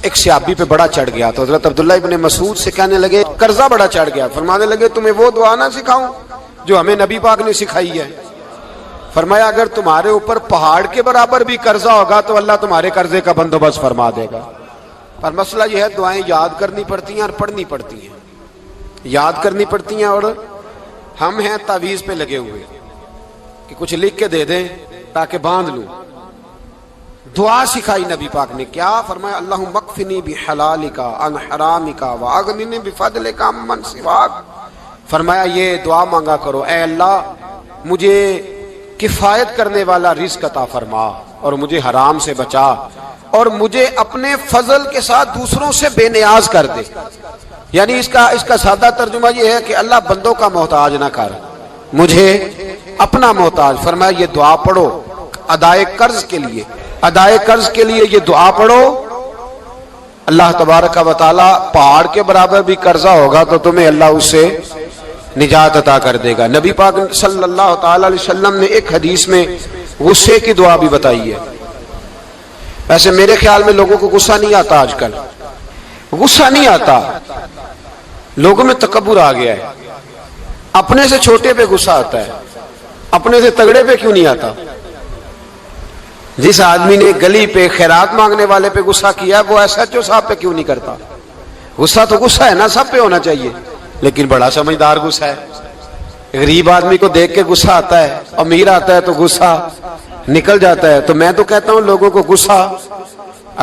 ایک صحابی پہ بڑا چڑھ گیا تو حضرت عبداللہ ابن مسعود سے کہنے لگے قرضہ بڑا چڑھ گیا. فرمانے لگے تمہیں وہ دعا نہ سکھاؤں جو ہمیں نبی پاک نے سکھائی ہے. فرمایا اگر تمہارے اوپر پہاڑ کے برابر بھی قرضہ ہوگا تو اللہ تمہارے قرضے کا بندوبست فرما دے گا. پر مسئلہ یہ ہے دعائیں یاد کرنی پڑتی ہیں اور پڑھنی پڑتی ہیں. یاد کرنی پڑتی ہیں اور ہم ہیں تعویذ پہ لگے ہوئے کہ کچھ لکھ کے دے دیں تاکہ باندھ لوں. دعا سکھائی نبی پاک نے کیا فرمایا اللہم اکفنی بحلالک عن حرامک واغننی بفضلک عمن سواک. فرمایا یہ دعا مانگا کرو اے اللہ مجھے کفایت کرنے والا رزق عطا فرما اور مجھے حرام سے بچا اور مجھے اپنے فضل کے ساتھ دوسروں سے بے نیاز کر دے. یعنی اس کا سادہ ترجمہ یہ ہے کہ اللہ بندوں کا محتاج نہ کر مجھے اپنا محتاج. فرمایا یہ دعا پڑھو ادائے قرض کے لیے. ادائے قرض کے لیے یہ دعا پڑھو. اللہ تبارک و تعالی پہاڑ کے برابر بھی قرضہ ہوگا تو تمہیں اللہ اس سے نجات عطا کر دے گا. نبی پاک صلی اللہ تعالی علیہ وسلم نے ایک حدیث میں غصے کی دعا بھی بتائی ہے. ویسے میرے خیال میں لوگوں کو غصہ نہیں آتا آج کل. غصہ نہیں آتا. لوگوں میں تکبر آ گیا ہے. اپنے سے چھوٹے پہ غصہ آتا ہے اپنے سے تگڑے پہ کیوں نہیں آتا. جس آدمی نے گلی پہ خیرات مانگنے والے پہ غصہ کیا وہ ایس ایچ او صاحب پہ کیوں نہیں کرتا. غصہ تو غصہ ہے نا سب پہ ہونا چاہیے لیکن بڑا سمجھدار غصہ ہے. غریب آدمی کو دیکھ کے غصہ آتا ہے امیر آتا ہے تو غصہ نکل جاتا ہے. تو میں تو کہتا ہوں لوگوں کو غصہ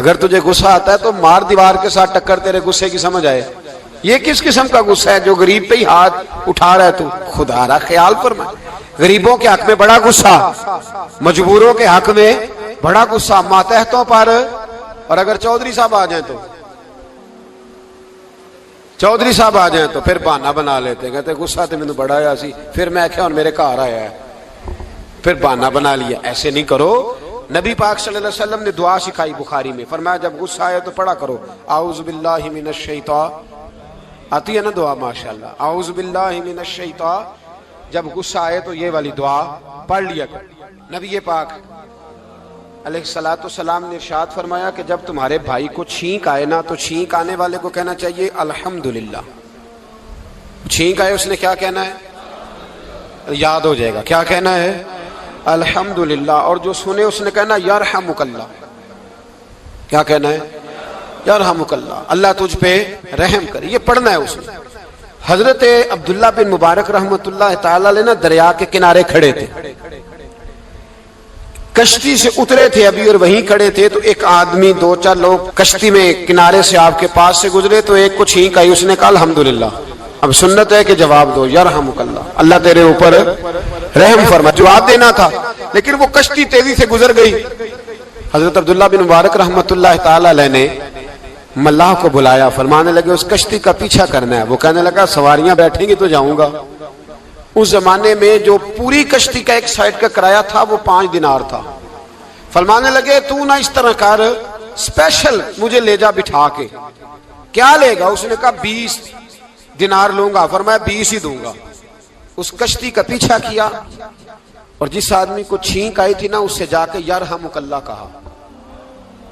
اگر تجھے غصہ آتا ہے تو مار دیوار کے ساتھ ٹکر تیرے غصے کی سمجھ آئے. یہ کس قسم کا غصہ ہے جو غریب پہ ہی ہاتھ اٹھا رہا ہے. تو خدا را خیال فرما. غریبوں کے حق میں بڑا غصہ مجبوروں کے حق میں بڑا غصہ ماتحتوں پر. اور اگر چودھری صاحب آ جائیں تو پھر بہانہ بنا لیتے کہتے غصہ تو مینوں بڑا آیا سی پھر میں کیا میرے گھر آیا ہے پھر بہانہ بنا لیا. ایسے نہیں کرو. نبی پاک صلی اللہ علیہ وسلم نے دعا سکھائی بخاری میں. فرمایا جب غصہ آئے تو پڑھا کرو اعوذ باللہ من الشیطان. آتی ہے نا دعا ماشاءاللہ اعوذ باللہ من الشیطان. جب غصہ آئے تو یہ والی دعا پڑھ لیا کرو. نبی پاک علیہ الصلوۃ والسلام نے ارشاد فرمایا کہ جب تمہارے بھائی کو چھینک آئے نا تو چھینک آنے والے کو کہنا چاہیے الحمدللہ. چھینک آئے اس نے کیا کہنا ہے یاد ہو جائے گا کیا کہنا ہے الحمدللہ. اور جو سنے اس نے کہنا یرحمک اللہ. کیا کہنا ہے یرحمک اللہ. اللہ تجھ پہ رحم کرے. یہ پڑھنا ہے اس نے. حضرت عبداللہ بن مبارک رحمۃ اللہ تعالی علیہ نا دریا کے کنارے کھڑے تھے. کشتی سے اترے تھے ابھی اور وہیں کھڑے تھے تو ایک آدمی دو چار لوگ کشتی میں کنارے سے آپ کے پاس سے گزرے تو ایک کو چھینک آئی. اس نے کہا الحمدللہ. اب سنت ہے کہ جواب دو یرحمک اللہ. اللہ تیرے اوپر رحم فرما. جواب دینا تھا لیکن وہ کشتی تیزی سے گزر گئی. حضرت عبداللہ بن مبارک رحمۃ اللہ تعالی علیہ نے ملاح کو بلایا. فرمانے لگے اس کشتی کا پیچھا کرنا ہے. وہ کہنے لگا سواریاں بیٹھیں گی تو جاؤں گا. اس زمانے میں جو پوری کشتی کا ایک سائیڈ کا کرایہ تھا وہ 5 دینار تھا. فرمانے لگے تو نہ اس طرح کر اسپیشل مجھے لے جا بٹھا کے. کیا لے گا. اس نے کہا 20 دینار لوں گا. فرمایا 20 ہی دوں گا. اس کشتی کا پیچھا کیا اور جس آدمی کو چھینک آئی تھی نا اس سے جا کے یرحمک اللہ کہا.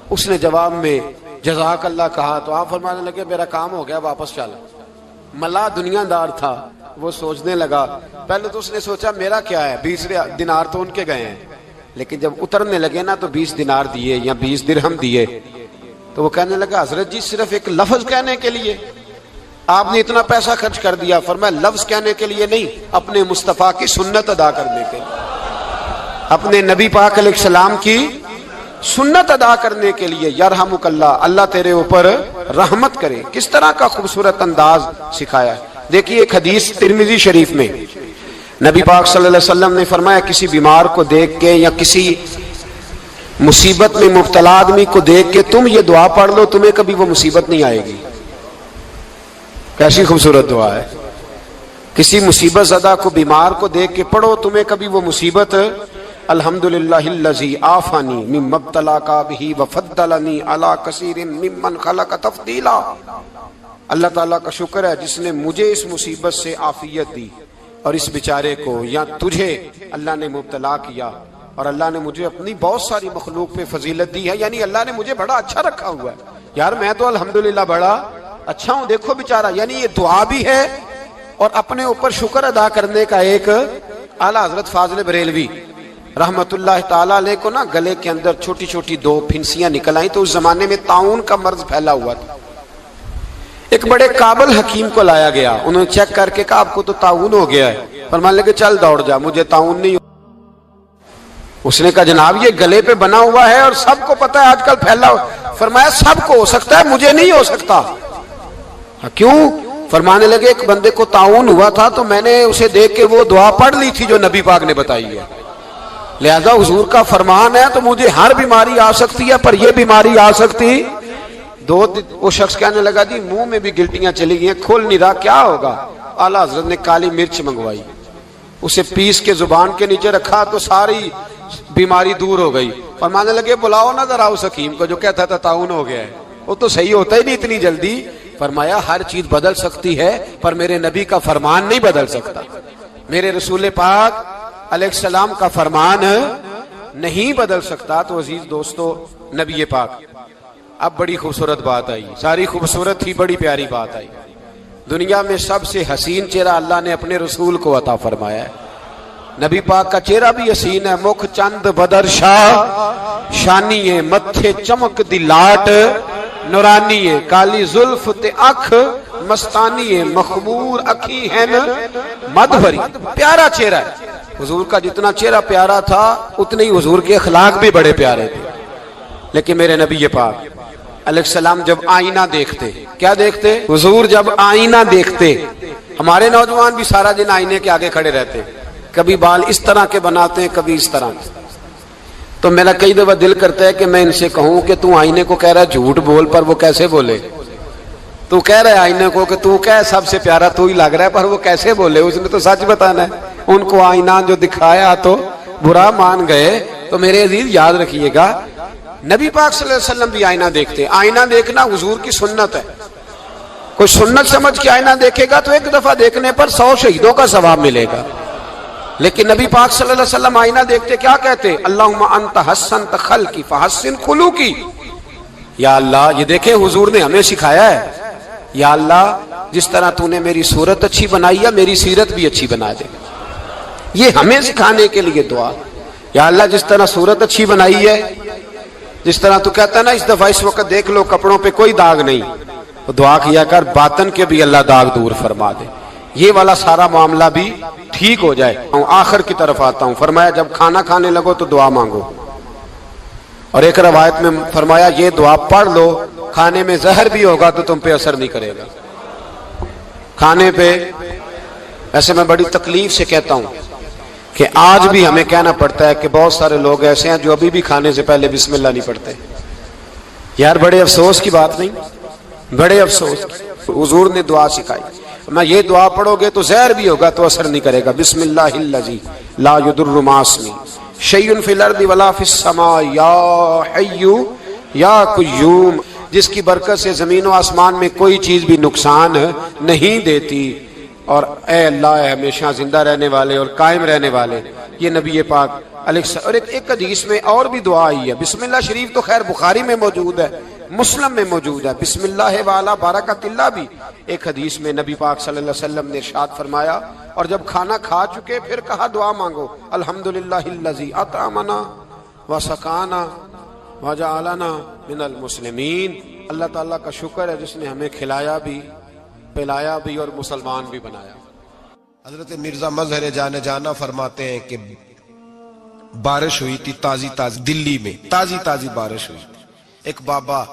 اس نے جواب میں جزاک اللہ کہا. تو آپ فرمانے لگے میرا کام ہو گیا واپس چل. ملا دنیا دار تھا وہ سوچنے لگا. پہلے تو اس نے سوچا میرا کیا ہے 20 دینار تو ان کے گئے ہیں. لیکن جب اترنے لگے نا تو 20 دینار دیے یا 20 درہم دیے تو وہ کہنے لگا حضرت جی صرف ایک لفظ کہنے کے لیے آپ نے اتنا پیسہ خرچ کر دیا. فرمایا لفظ کہنے کے لیے نہیں اپنے مصطفیٰ کی سنت ادا کرنے کے لیے. اپنے نبی پاک علیہ السلام کی سنت ادا کرنے کے لیے. یرحمک اللہ. اللہ تیرے اوپر رحمت کرے. کس طرح کا خوبصورت انداز سکھایا ہے. دیکھیے ایک حدیث ترمذی شریف میں نبی پاک صلی اللہ علیہ وسلم نے فرمایا کسی بیمار کو دیکھ کے یا کسی مصیبت میں مبتلا آدمی کو دیکھ کے تم یہ دعا پڑھ لو تمہیں کبھی وہ مصیبت نہیں آئے گی. کیسی خوبصورت دعا ہے. کسی مصیبت زدہ کو بیمار کو دیکھ کے پڑھو تمہیں کبھی وہ مصیبت الحمدللہ الذی عافانی مما ابتلاک بہ وفضلنی علی کثیر ممن خلق تفضیلا. اللہ تعالیٰ کا شکر ہے جس نے مجھے اس مصیبت سے عافیت دی اور اس بیچارے کو یا تجھے اللہ نے مبتلا کیا اور اللہ نے مجھے اپنی بہت ساری مخلوق پہ فضیلت دی ہے. یعنی اللہ نے مجھے بڑا اچھا رکھا ہوا ہے. یار میں تو الحمدللہ بڑا اچھا ہوں، دیکھو بیچارہ. یعنی یہ دعا بھی ہے اور اپنے اوپر شکر ادا کرنے کا ایک. اعلیٰ حضرت فاضل بریلوی رحمت اللہ تعالی علیہ کو نا گلے کے اندر چھوٹی چھوٹی 2 پھنسیاں نکل آئیں. تو اس زمانے میں طاعون کا مرض پھیلا ہوا تھا. ایک بڑے قابل حکیم کو لایا گیا. انہوں نے چیک کر کے کہا آپ کو تو طاعون ہو گیا ہے. فرمانے لگے چل دوڑ جا، مجھے طاعون نہیں. اس نے کہا جناب یہ گلے پہ بنا ہوا ہے اور سب کو پتا ہے آج کل پھیلا ہوا. فرمایا سب کو ہو سکتا ہے، مجھے نہیں ہو سکتا. کیوں؟ فرمانے لگے ایک بندے کو طاعون ہوا تھا تو میں نے اسے دیکھ کے وہ دعا پڑھ لی تھی جو نبی پاک نے بتائی ہے. لہذا حضور کا فرمان ہے تو مجھے ہر بیماری آ سکتی ہے پر یہ بیماری آ سکتی. وہ شخص کہنے لگا جی منہ میں بھی گلٹیاں چلی گئی ہیں، کھول نہیں رہا، کیا ہوگا؟ اعلیٰ حضرت نے کالی مرچ منگوائی، اسے پیس کے زبان کے نیچے رکھا تو ساری بیماری دور ہو گئی. فرمانے لگے بلاؤ نا ذرا اس حکیم کو جو کہتا تھا طاعون ہو گیا ہے. وہ تو صحیح ہوتا ہی نہیں اتنی جلدی. فرمایا ہر چیز بدل سکتی ہے پر میرے نبی کا فرمان نہیں بدل سکتا. میرے رسول پاک علیہ السلام کا فرمان نہیں بدل سکتا. تو عزیز دوستو نبی پاک اب بڑی خوبصورت بات آئی، ساری خوبصورت تھی، بڑی پیاری بات آئی. دنیا میں سب سے حسین چہرہ اللہ نے اپنے رسول کو عطا فرمایا ہے. نبی پاک کا چہرہ بھی حسین ہے. مکھ چند بدر شاہ شانی ہے، متھے چمک دی لاٹ نورانی ہے، کالی زلف تے اکھ مستانی ہے، مخمور اکھی ہے مد بھری. پیارا چہرہ ہے. حضور کا جتنا چہرہ پیارا تھا اتنے ہی حضور کے اخلاق بھی بڑے پیارے تھے. لیکن میرے نبی پاک علیہ السلام جب آئینہ دیکھتے، کیا دیکھتے؟ حضور جب آئینہ دیکھتے. ہمارے نوجوان بھی سارا دن آئینے کے آگے کھڑے رہتے، کبھی بال اس طرح کے بناتے ہیں کبھی اس طرح. تو میرا کئی دفعہ دل کرتا ہے کہ میں ان سے کہوں کہ تو آئینے کو کہہ رہا ہے جھوٹ بول، پر وہ کیسے بولے؟ تو کہہ رہا ہے آئینے کو کہ تو کیا سب سے پیارا تو ہی لگ رہا ہے، پر وہ کیسے بولے؟ اس نے تو سچ بتانا ہے. ان کو آئینہ جو دکھایا تو برا مان گئے. تو میرے عزیز یاد رکھیے گا نبی پاک صلی اللہ علیہ وسلم بھی آئینہ دیکھتے. آئینہ دیکھنا حضور کی سنت ہے. کوئی سنت سمجھ کے آئینہ دیکھے گا تو ایک دفعہ دیکھنے پر 100 شہیدوں کا ثواب ملے گا. لیکن نبی پاک صلی اللہ علیہ وسلم آئینہ دیکھتے کیا کہتے؟ اللہم انت حسنت خلقی فحسن خلوقی. یا اللہ، یہ دیکھیں حضور نے ہمیں سکھایا ہے. یا اللہ جس طرح تو نے میری صورت اچھی بنائی ہے میری سیرت بھی اچھی بنا دے. یہ ہمیں سکھانے کے لیے دعا. یا اللہ جس طرح صورت اچھی بنائی ہے، جس طرح تو کہتا ہے نا اس دفعہ اس وقت دیکھ لو کپڑوں پہ کوئی داغ نہیں، تو دعا کیا کر باطن کے بھی اللہ داغ دور فرما دے، یہ والا سارا معاملہ بھی ٹھیک ہو جائے. آخر کی طرف آتا ہوں. فرمایا جب کھانا کھانے لگو تو دعا مانگو. اور ایک روایت میں فرمایا یہ دعا پڑھ لو، کھانے میں زہر بھی ہوگا تو تم پہ اثر نہیں کرے گا. کھانے پہ ایسے میں بڑی تکلیف سے کہتا ہوں کہ آج بھی ہمیں کہنا پڑتا ہے کہ بہت سارے لوگ ایسے ہیں جو ابھی بھی کھانے سے پہلے بسم اللہ نہیں پڑھتے. یار بڑے افسوس کی بات نہیں؟ بڑے افسوس. حضور نے دعا سکھائی، میں یہ دعا پڑھو گے تو زہر بھی ہوگا تو اثر نہیں کرے گا. بسم اللہ الذی لا یضر مع اسمہ شیء فی الارض ولا فی السماء یا حی یا قیوم، جس کی برکت سے زمین و آسمان میں کوئی چیز بھی نقصان نہیں دیتی. اور اے اللہ اے ہمیشہ زندہ رہنے والے اور قائم رہنے والے. یہ نبی پاک علیہ السلام. اور ایک حدیث میں اور بھی دعا آئی ہے. بسم اللہ شریف تو خیر بخاری میں موجود ہے، مسلم میں موجود ہے. بسم اللہ والا بارکۃ اللہ بھی ایک حدیث میں نبی پاک صلی اللہ علیہ وسلم نے ارشاد فرمایا. اور جب کھانا کھا چکے پھر کہا دعا مانگو الحمدللہ الذی اطعمنا وسقانا وجعلنا من المسلمین. اللہ تعالیٰ کا شکر ہے جس نے ہمیں کھلایا بھی پلایا بھی اور مسلمان بھی بنایا. حضرت مرزا مظہر جانے جانا فرماتے ہیں کہ بارش ہوئی تھی تازی تازی، دلی میں تازی تازی بارش ہوئی تھی. ایک بابا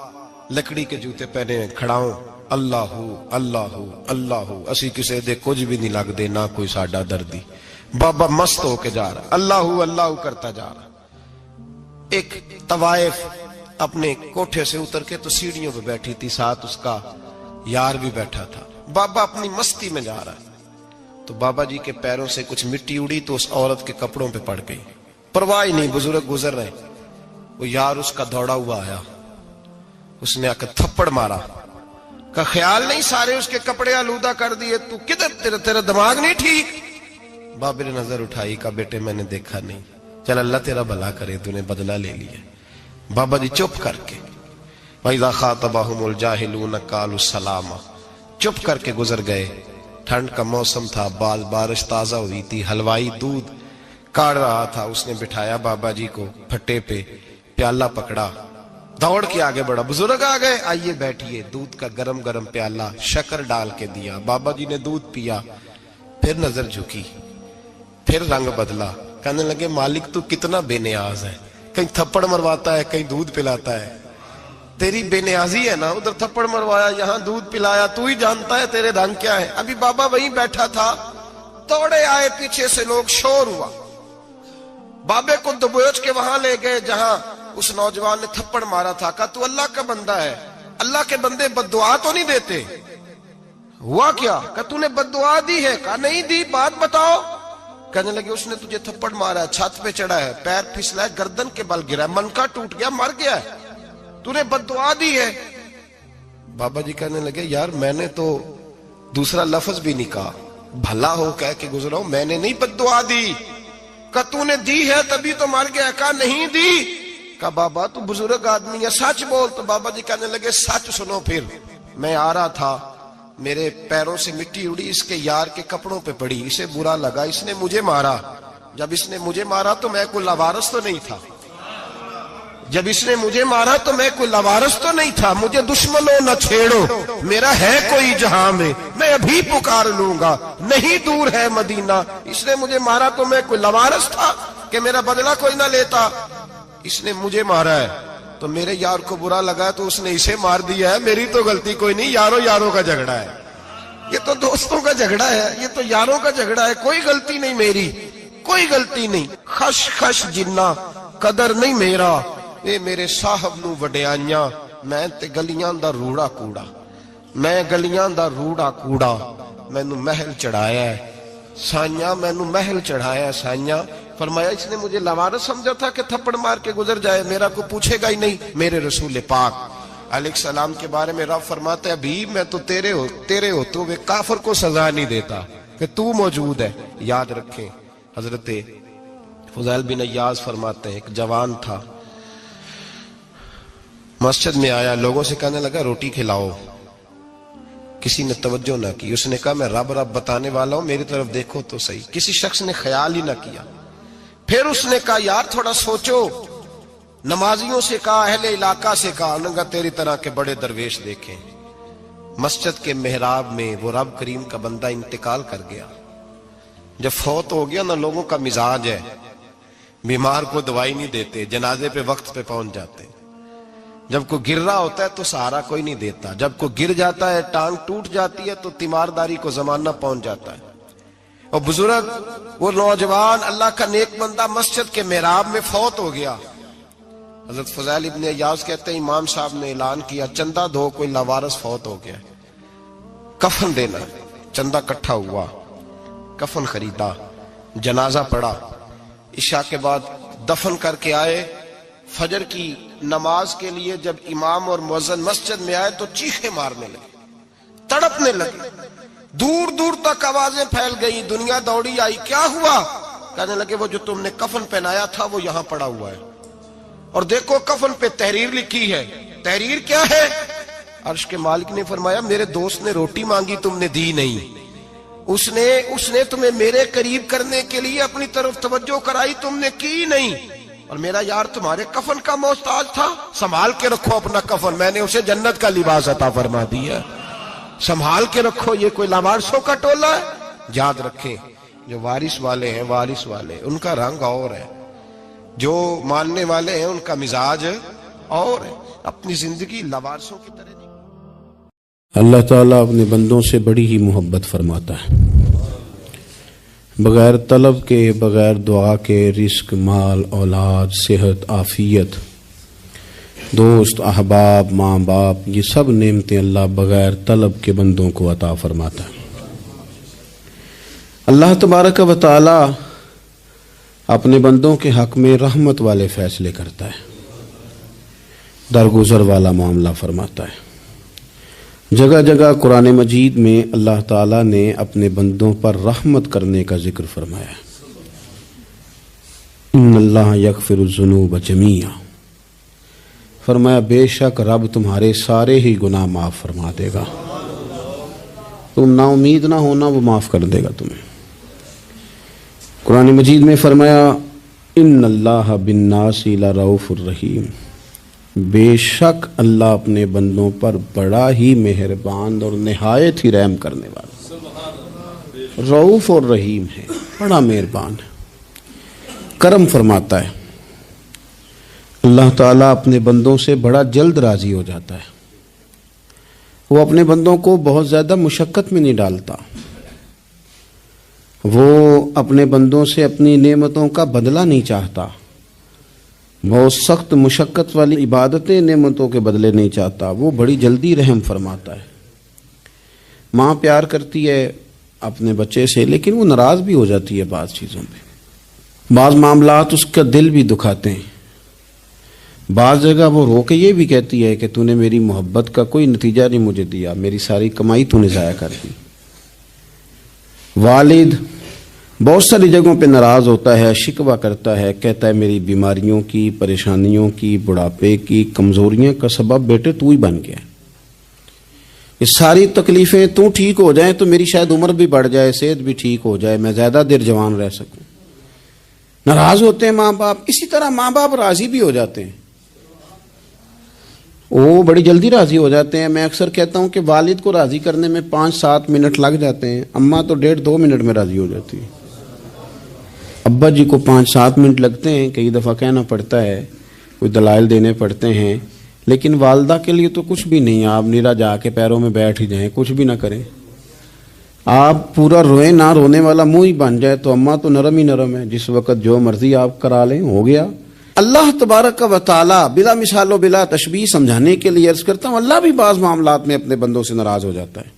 لکڑی کے جوتے پہنے کھڑا ہوں، اللہ اللہ اللہ اسی کسے دے کچھ بھی نہیں لگ دے نہ کوئی ساڈا دردی. بابا مست ہو کے جا رہا، اللہ اللہ کرتا جا رہا. ایک طوائف اپنے کوٹھے سے اتر کے تو سیڑھیوں پہ بیٹھی تھی، ساتھ اس کا یار بھی بیٹھا تھا. بابا اپنی مستی میں جا رہا ہے تو بابا جی کے پیروں سے کچھ مٹی اڑی تو اس عورت کے کپڑوں پہ پڑ گئی. پرواہ نہیں، بزرگ گزر رہے. وہ یار اس کا دوڑا ہوا آیا، اس نے آ کے تھپڑ مارا. کا خیال نہیں سارے اس کے کپڑے آلودہ کر دیے، تو کدھر تیرا دماغ نہیں ٹھیک؟ بابے نے نظر اٹھائی، کہا بیٹے میں نے دیکھا نہیں، چل اللہ تیرا بھلا کرے، تو نے بدلہ لے لیا. بابا جی چپ کر کے وَإِذَا خَاطَبَهُمُ الْجَاهِلُونَ قَالُوا سَلَامًا، چپ کر کے گزر گئے۔ ٹھنڈ کا موسم تھا، بارش تازہ ہوئی تھی، حلوائی دودھ کاڑ رہا تھا، اس نے بٹھایا بابا جی کو پھٹے پہ، پیالہ پکڑا، دوڑ کے آگے بڑھا، بزرگ آ گئے، آئیے بیٹھیے، دودھ کا گرم گرم پیالہ شکر ڈال کے دیا، بابا جی نے دودھ پیا، پھر نظر جھکی، پھر رنگ بدلا، کہنے لگے مالک تو کتنا بے نیاز ہے، کہیں تھپڑ مرواتا ہے، کہیں دودھ پلاتا ہے، تیری بے نیازی ہے نا، ادھر تھپڑ مروایا، یہاں دودھ پلایا، تو ہی جانتا ہے تیرے رنگ کیا ہے۔ ابھی بابا وہیں بیٹھا تھا، توڑے آئے پیچھے سے لوگ، شور ہوا، بابے کو دبوچ کے وہاں لے گئے جہاں اس نوجوان نے تھپڑ مارا تھا، کہا تو اللہ کا بندہ ہے، اللہ کے بندے بد دعا تو نہیں دیتے، ہوا کیا؟ کہا تو نے بد دعا دی ہے؟ کہا نہیں دی، بات بتاؤ۔ کہنے لگے اس نے تجھے تھپڑ مارا ہے، چھت پہ چڑھا ہے، پیر پھسلا ہے، گردن کے بل گرا ہے، منکا ٹوٹ گیا، مر گیا ہے، تو نے بد دعا دی ہے۔ بابا جی کہنے لگے یار میں نے تو دوسرا لفظ بھی نہیں کہا، بھلا ہو کہہ کے گزرا ہوں، میں نے نہیں بد دعا دی۔ کہا تو نے دی ہے تبھی تو مر گیا، کہا نہیں دی۔ کہا بابا تو بزرگ آدمی ہے، سچ بول۔ تو بابا جی کہنے لگے سچ سنو، پھر میں آ رہا تھا، میرے پیروں سے مٹی اڑی، اس کے یار کے کپڑوں پہ پڑی، اسے برا لگا، اس نے مجھے مارا، جب اس نے مجھے مارا تو میں کوئی لاوارث تو نہیں تھا، جب اس نے مجھے مارا تو میں کوئی لاوارث تو نہیں تھا، مجھے دشمنوں نہ چھیڑو، میرا ہے کوئی جہاں میں ابھی پکار لوں گا، نہیں دور ہے مدینہ، اس نے مجھے مارا تو میں کوئی لاوارث تھا کہ میرا بدلہ کوئی نہ لیتا، اس نے مجھے مارا ہے تو میرے یار کو برا لگا تو اس نے اسے مار دیا ہے، میری تو غلطی کوئی نہیں، یاروں کا جھگڑا ہے، یہ تو دوستوں کا جھگڑا ہے، یہ تو یاروں کا جھگڑا ہے، کوئی غلطی نہیں میری، کوئی غلطی نہیں، خش خش جنہ قدر نہیں میرا، اے میرے صاحب نو وڈیاں، میں تے گلیاں دا روڑا کوڑا، میں گلیاں دا روڑا کوڑا، میں نو محل چڑھایا ہے سائیاں، میں نو محل چڑھایا ہے سائیاں۔ فرمایا اس نے مجھے لاوارث سمجھا تھا کہ تھپڑ مار کے گزر جائے، میرا کو پوچھے گا ہی نہیں۔ میرے رسول پاک علیہ السلام کے بارے میں رب فرماتا ہے ابھی میں تو تیرے ہوتے ہوئے کافر کو سزا نہیں دیتا کہ تو موجود ہے۔ یاد رکھیں حضرت فضیل بن عیاض فرماتے ہیں ایک جوان تھا، مسجد میں آیا، لوگوں سے کہنے لگا روٹی کھلاؤ، کسی نے توجہ نہ کی، اس نے کہا میں رب بتانے والا ہوں، میری طرف دیکھو تو صحیح، کسی شخص نے خیال ہی نہ کیا۔ پھر اس نے کہا یار تھوڑا سوچو، نمازیوں سے کہا، اہل علاقہ سے کہا، انہوں نے کہا تیری طرح کے بڑے درویش دیکھیں۔ مسجد کے محراب میں وہ رب کریم کا بندہ انتقال کر گیا، جب فوت ہو گیا نا، لوگوں کا مزاج ہے بیمار کو دوائی نہیں دیتے، جنازے پہ وقت پہ پہنچ جاتے، جب کوئی گر رہا ہوتا ہے تو سہارا کوئی نہیں دیتا، جب کوئی گر جاتا ہے ٹانگ ٹوٹ جاتی ہے تو تیمارداری کو زمانہ پہنچ جاتا ہے۔ اور بزرگ وہ نوجوان اللہ کا نیک بندہ مسجد کے محراب میں فوت ہو گیا۔ حضرت فضیل ابن عیاض کہتے ہیں امام صاحب نے اعلان کیا چندہ دو، کوئی لاوارث فوت ہو گیا، کفن دینا۔ چندہ کٹھا ہوا، کفن خریدا، جنازہ پڑا، عشاء کے بعد دفن کر کے آئے۔ فجر کی نماز کے لیے جب امام اور مؤذن مسجد میں آئے تو چیخیں مارنے لگے، تڑپنے لگے، دور دور تک آوازیں پھیل گئی، دنیا دوڑی آئی، کیا ہوا؟ کہنے لگے وہ جو تم نے کفن پہنایا تھا وہ یہاں پڑا ہوا ہے، اور دیکھو کفن پہ تحریر لکھی ہے۔ تحریر کیا ہے؟ عرش کے مالک نے فرمایا میرے دوست نے روٹی مانگی تم نے دی نہیں، اس نے تمہیں میرے قریب کرنے کے لیے اپنی طرف توجہ کرائی، تم نے کی نہیں، اور میرا یار تمہارے کفن کا محتاج تھا، سنبھال کے رکھو اپنا کفن، میں نے اسے جنت کا لباس عطا فرما دیا، سنبھال کے رکھو، یہ کوئی لاوارثوں کا ٹولہ ہے۔ یاد رکھیں جو وارث والے ہیں، وارث والے ان کا رنگ اور ہے، جو ماننے والے ہیں ان کا مزاج اور ہے، اپنی زندگی لاوارثوں کی طرح نہیں۔ اللہ تعالیٰ اپنے بندوں سے بڑی ہی محبت فرماتا ہے، بغیر طلب کے، بغیر دعا کے رزق، مال، اولاد، صحت، عافیت، دوست، احباب، ماں باپ، یہ سب نعمتیں اللہ بغیر طلب کے بندوں کو عطا فرماتا ہے۔ اللہ تبارک و تعالی اپنے بندوں کے حق میں رحمت والے فیصلے کرتا ہے، درگزر والا معاملہ فرماتا ہے۔ جگہ جگہ قرآن مجید میں اللہ تعالیٰ نے اپنے بندوں پر رحمت کرنے کا ذکر فرمایا ہے۔ ان اللہ یغفر الذنوب جمیعا فرمایا بے شک رب تمہارے سارے ہی گناہ معاف فرما دے گا، تم نا امید نہ ہونا، وہ معاف کر دے گا تمہیں۔ قرآن مجید میں فرمایا ان اللہ بالناس لرؤوف الرحیم، بے شک اللہ اپنے بندوں پر بڑا ہی مہربان اور نہایت ہی رحم کرنے والا رؤوف اور رحیم ہے، بڑا مہربان ہے، کرم فرماتا ہے۔ اللہ تعالیٰ اپنے بندوں سے بڑا جلد راضی ہو جاتا ہے، وہ اپنے بندوں کو بہت زیادہ مشقت میں نہیں ڈالتا، وہ اپنے بندوں سے اپنی نعمتوں کا بدلہ نہیں چاہتا، بہت سخت مشقت والی عبادتیں نعمتوں کے بدلے نہیں چاہتا، وہ بڑی جلدی رحم فرماتا ہے۔ ماں پیار کرتی ہے اپنے بچے سے، لیکن وہ ناراض بھی ہو جاتی ہے بعض چیزوں پہ، بعض معاملات اس کا دل بھی دکھاتے ہیں، بعض جگہ وہ رو کے یہ بھی کہتی ہے کہ تو نے میری محبت کا کوئی نتیجہ نہیں مجھے دیا، میری ساری کمائی تو نے ضائع کر دی۔ والد بہت ساری جگہوں پہ ناراض ہوتا ہے، شکوہ کرتا ہے، کہتا ہے میری بیماریوں کی، پریشانیوں کی، بڑھاپے کی، کمزوریاں کا سبب بیٹے تو ہی بن گیا، یہ ساری تکلیفیں تو ٹھیک ہو جائیں تو میری شاید عمر بھی بڑھ جائے، صحت بھی ٹھیک ہو جائے، میں زیادہ دیر جوان رہ سکوں۔ ناراض ہوتے ہیں ماں باپ، اسی طرح ماں باپ راضی بھی ہو جاتے ہیں، وہ بڑی جلدی راضی ہو جاتے ہیں۔ میں اکثر کہتا ہوں کہ والد کو راضی کرنے میں 5-7 منٹ لگ جاتے ہیں، اماں تو 1.5-2 منٹ میں راضی ہو جاتی ہے، ابا جی کو 5-7 منٹ لگتے ہیں، کئی دفعہ کہنا پڑتا ہے، کوئی دلائل دینے پڑتے ہیں، لیکن والدہ کے لیے تو کچھ بھی نہیں، آپ نیرا جا کے پیروں میں بیٹھ ہی جائیں، کچھ بھی نہ کریں، آپ پورا روئیں نہ، رونے والا منہ ہی بن جائے، تو اماں تو نرم ہی نرم ہے، جس وقت جو مرضی آپ کرا لیں ہو گیا۔ اللہ تبارک و تعالی بلا مثال و بلا تشبیہ سمجھانے کے لیے عرض کرتا ہوں، اللہ بھی بعض معاملات میں اپنے بندوں سے ناراض ہو جاتا ہے،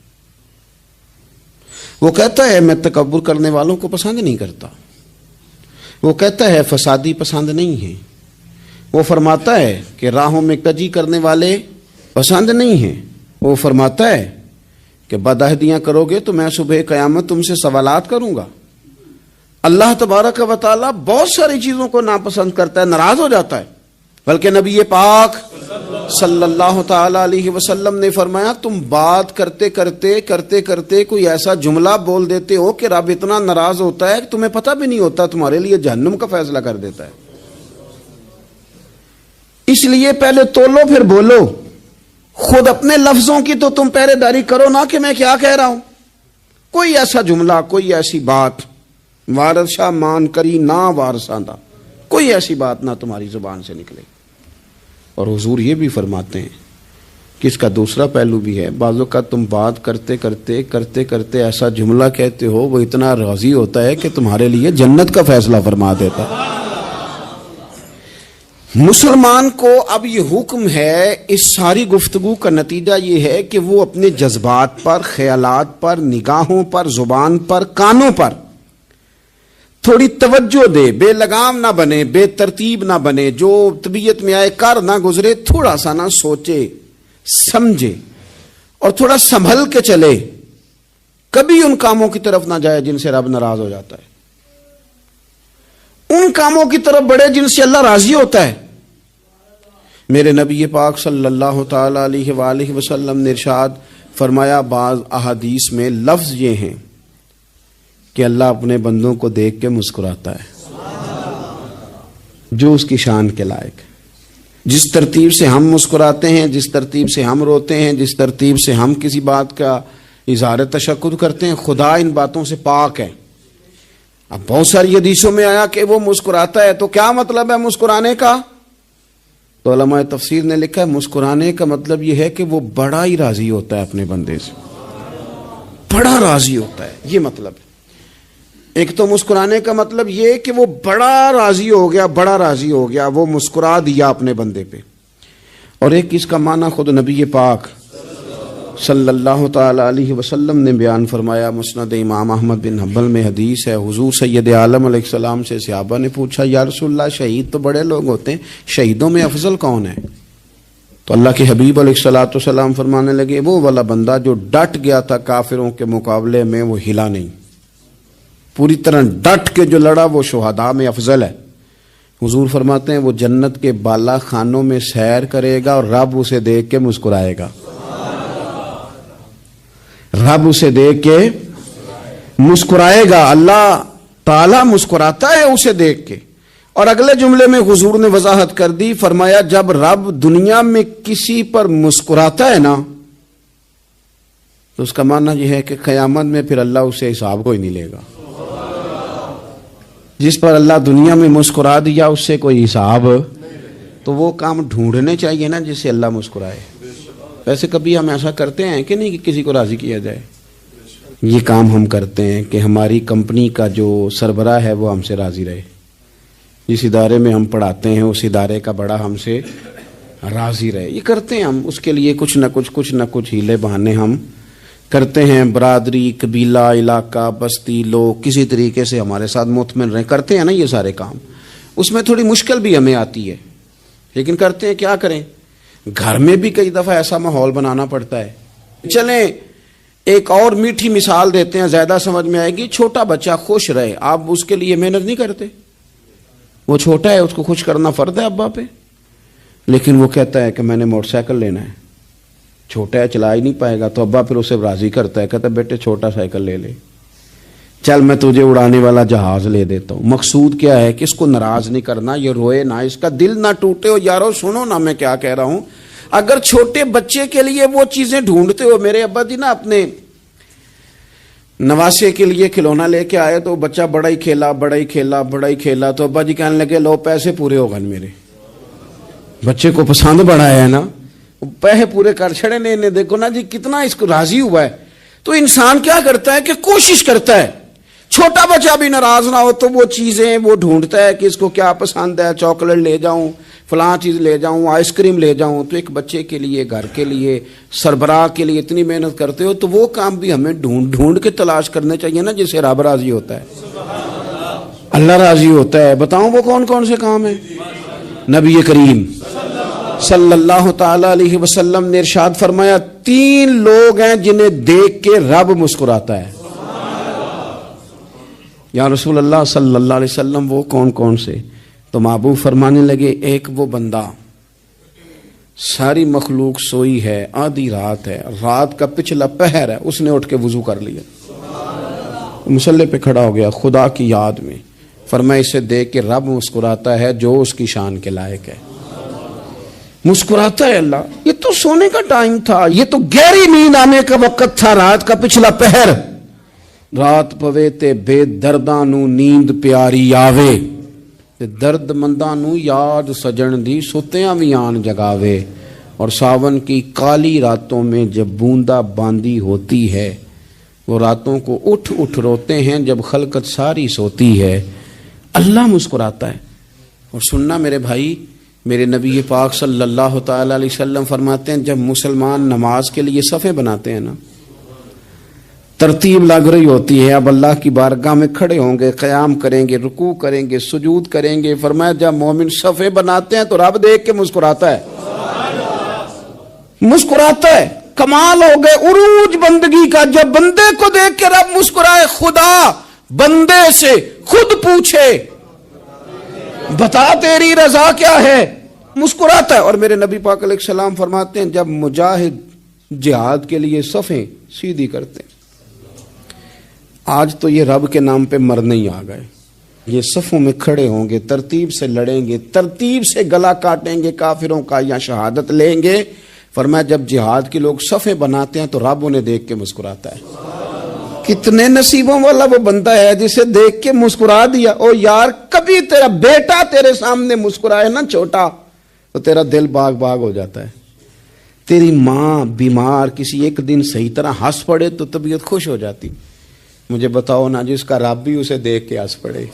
وہ کہتا ہے میں تکبر کرنے والوں کو پسند نہیں کرتا، وہ کہتا ہے فسادی پسند نہیں ہیں، وہ فرماتا ہے کہ راہوں میں کجی کرنے والے پسند نہیں ہیں، وہ فرماتا ہے کہ بدعہدیاں کرو گے تو میں صبح قیامت تم سے سوالات کروں گا۔ اللہ تبارک و تعالیٰ بہت ساری چیزوں کو ناپسند کرتا ہے، ناراض ہو جاتا ہے، بلکہ نبی پاک صلی اللہ تعالی علیہ وسلم نے فرمایا تم بات کرتے کرتے کوئی ایسا جملہ بول دیتے ہو کہ رب اتنا ناراض ہوتا ہے کہ تمہیں پتہ بھی نہیں ہوتا، تمہارے لیے جہنم کا فیصلہ کر دیتا ہے۔ اس لیے پہلے تولو پھر بولو، خود اپنے لفظوں کی تو تم پہرے داری کرو نا کہ میں کیا کہہ رہا ہوں، کوئی ایسا جملہ، کوئی ایسی بات وارث شاہ مان کری نہ وارثاندہ، کوئی ایسی بات نہ تمہاری زبان سے نکلے۔ اور حضور یہ بھی فرماتے ہیں کہ اس کا دوسرا پہلو بھی ہے، بعض اوقات تم بات کرتے ایسا جملہ کہتے ہو وہ اتنا راضی ہوتا ہے کہ تمہارے لیے جنت کا فیصلہ فرما دیتا ہے۔ مسلمان کو اب یہ حکم ہے، اس ساری گفتگو کا نتیجہ یہ ہے کہ وہ اپنے جذبات پر، خیالات پر، نگاہوں پر، زبان پر، کانوں پر تھوڑی توجہ دے، بے لگام نہ بنے، بے ترتیب نہ بنے، جو طبیعت میں آئے کر نہ گزرے، تھوڑا سا نہ سوچے سمجھے اور تھوڑا سنبھل کے چلے، کبھی ان کاموں کی طرف نہ جائے جن سے رب ناراض ہو جاتا ہے، ان کاموں کی طرف بڑھے جن سے اللہ راضی ہوتا ہے۔ میرے نبی پاک صلی اللہ تعالی علیہ وآلہ وسلم نے ارشاد فرمایا، بعض احادیث میں لفظ یہ ہیں کہ اللہ اپنے بندوں کو دیکھ کے مسکراتا ہے جو اس کی شان کے لائق، جس ترتیب سے ہم مسکراتے ہیں، جس ترتیب سے ہم روتے ہیں، جس ترتیب سے ہم کسی بات کا اظہار تشکر کرتے ہیں، خدا ان باتوں سے پاک ہے۔ اب بہت ساری حدیثوں میں آیا کہ وہ مسکراتا ہے، تو کیا مطلب ہے مسکرانے کا؟ تو علماء تفسیر نے لکھا ہے مسکرانے کا مطلب یہ ہے کہ وہ بڑا ہی راضی ہوتا ہے اپنے بندے سے، بڑا راضی ہوتا ہے، یہ مطلب ہے۔ ایک تو مسکرانے کا مطلب یہ کہ وہ بڑا راضی ہو گیا، بڑا راضی ہو گیا، وہ مسکرا دیا اپنے بندے پہ، اور ایک اس کا معنی خود نبی پاک صلی اللہ تعالی علیہ وسلم نے بیان فرمایا۔ مسند امام احمد بن حنبل میں حدیث ہے، حضور سید عالم علیہ السلام سے صحابہ نے پوچھا یا رسول اللہ شہید تو بڑے لوگ ہوتے ہیں، شہیدوں میں افضل کون ہے؟ تو اللہ کے حبیب علیہ الصلوۃ والسلام فرمانے لگے وہ والا بندہ جو ڈٹ گیا تھا کافروں کے مقابلے میں، وہ ہلا نہیں، پوری طرح ڈٹ کے جو لڑا وہ شہداء میں افضل ہے۔ حضور فرماتے ہیں وہ جنت کے بالا خانوں میں سیر کرے گا اور رب اسے دیکھ کے مسکرائے گا. رب اسے دیکھ کے مسکرائے گا. اللہ تعالیٰ مسکراتا ہے اسے دیکھ کے. اور اگلے جملے میں حضور نے وضاحت کر دی, فرمایا جب رب دنیا میں کسی پر مسکراتا ہے نا تو اس کا معنی یہ ہے کہ قیامت میں پھر اللہ اسے حساب کوئی نہیں لے گا. جس پر اللہ دنیا میں مسکرا دیا اس سے کوئی حساب, تو وہ کام ڈھونڈنے چاہیے نا جس سے اللہ مسکرائے. ویسے کبھی ہم ایسا کرتے ہیں کہ نہیں کہ کسی کو راضی کیا جائے؟ یہ کام ہم کرتے ہیں کہ ہماری کمپنی کا جو سربراہ ہے وہ ہم سے راضی رہے. جس ادارے میں ہم پڑھاتے ہیں اس ادارے کا بڑا ہم سے راضی رہے. یہ کرتے ہیں ہم, اس کے لیے کچھ نہ کچھ ہیلے بہانے ہم کرتے ہیں. برادری, قبیلہ, علاقہ, بستی, لوگ کسی طریقے سے ہمارے ساتھ مطمئن رہیں, کرتے ہیں نا یہ سارے کام. اس میں تھوڑی مشکل بھی ہمیں آتی ہے لیکن کرتے ہیں. کیا کریں, گھر میں بھی کئی دفعہ ایسا ماحول بنانا پڑتا ہے. چلیں ایک اور میٹھی مثال دیتے ہیں, زیادہ سمجھ میں آئے گی. چھوٹا بچہ خوش رہے, آپ اس کے لیے محنت نہیں کرتے. وہ چھوٹا ہے, اس کو خوش کرنا فرض ہے ابا پہ, لیکن وہ کہتا ہے کہ میں نے موٹر سائیکل لینا ہے. چھوٹا ہے, چلا ہی نہیں پائے گا, تو ابا پھر اسے راضی کرتا ہے, کہتا ہے بیٹے چھوٹا سائیکل لے لے, چل میں تجھے اڑانے والا جہاز لے دیتا ہوں. مقصود کیا ہے کہ اس کو ناراض نہیں کرنا, یہ روئے نہ, اس کا دل نہ ٹوٹے. ہو یارو سنو نا میں کیا کہہ رہا ہوں. اگر چھوٹے بچے کے لیے وہ چیزیں ڈھونڈتے ہو, میرے ابا جی نا اپنے نواسے کے لیے کھلونا لے کے آئے تو بچہ بڑا ہی کھیلا, تو ابا جی کہنے لگے لو پیسے پورے ہو گئے میرے. بچے کو پسند بڑا ہے نا, پیسے پورے کر چھڑے نے, دیکھو نا جی کتنا اس کو راضی ہوا ہے. تو انسان کیا کرتا ہے کہ کوشش کرتا ہے چھوٹا بچہ بھی ناراض نہ ہو, تو وہ چیزیں وہ ڈھونڈتا ہے کہ اس کو کیا پسند ہے, چاکلیٹ لے جاؤں, فلاں چیز لے جاؤں, آئس کریم لے جاؤں. تو ایک بچے کے لیے, گھر کے لیے, سربراہ کے لیے اتنی محنت کرتے ہو, تو وہ کام بھی ہمیں ڈھونڈ کے تلاش کرنے چاہیے نا جس سے رب راضی ہوتا ہے, اللہ راضی ہوتا ہے. بتاؤں وہ کون کون سے کام ہیں؟ نبی کریم صلی اللہ تعالی علیہ وسلم نے ارشاد فرمایا 3 لوگ ہیں جنہیں دیکھ کے رب مسکراتا ہے. یا رسول اللہ صلی اللہ علیہ وسلم وہ کون کون سے؟ تو محبوب فرمانے لگے ایک وہ بندہ ساری مخلوق سوئی ہے, آدھی رات ہے, رات کا پچھلا پہر ہے, اس نے اٹھ کے وضو کر لیا, مصلی پہ کھڑا ہو گیا خدا کی یاد میں. فرمایا اسے دیکھ کے رب مسکراتا ہے جو اس کی شان کے لائق ہے. مسکراتا ہے اللہ. یہ تو سونے کا ٹائم تھا, یہ تو گہری نیند آنے کا وقت تھا, رات کا پچھلا پہر. رات پوے تے بے درداں نو نیند پیاری آوے, تے درد منداں نو یاد سجن دی ستیاں وی آن جگاوے. اور ساون کی کالی راتوں میں جب بوندا باندی ہوتی ہے, وہ راتوں کو اٹھ اٹھ روتے ہیں جب خلقت ساری سوتی ہے. اللہ مسکراتا ہے. اور سننا میرے بھائی, میرے نبی پاک صلی اللہ تعالی علیہ وسلم فرماتے ہیں جب مسلمان نماز کے لیے صفیں بناتے ہیں نا, ترتیب لگ رہی ہوتی ہے, اب اللہ کی بارگاہ میں کھڑے ہوں گے, قیام کریں گے, رکوع کریں گے, سجود کریں گے. فرمایا جب مومن صفیں بناتے ہیں تو رب دیکھ کے مسکراتا ہے, مسکراتا ہے. کمال ہو گئے عروج بندگی کا, جب بندے کو دیکھ کے رب مسکرائے. خدا بندے سے خود پوچھے بتا تیری رضا کیا ہے, مسکراتا ہے. اور میرے نبی پاک علیہ السلام فرماتے ہیں جب مجاہد جہاد کے لیے صفیں سیدھی کرتے ہیں, آج تو یہ رب کے نام پہ مرنے ہی آ گئے, یہ صفوں میں کھڑے ہوں گے, ترتیب سے لڑیں گے, ترتیب سے گلا کاٹیں گے کافروں کا یا شہادت لیں گے. فرمایا جب جہاد کے لوگ صفیں بناتے ہیں تو رب انہیں دیکھ کے مسکراتا ہے. کتنے نصیبوں والا وہ بندہ ہے جسے دیکھ کے مسکرا دیا. او یار کبھی تیرا بیٹا تیرے سامنے مسکرائے نا چھوٹا, تو تیرا دل باغ باغ ہو جاتا ہے. تیری ماں بیمار کسی ایک دن صحیح طرح ہنس پڑے تو طبیعت خوش ہو جاتی. مجھے بتاؤ نا جس کا رب بھی اسے دیکھ کے ہنس پڑے,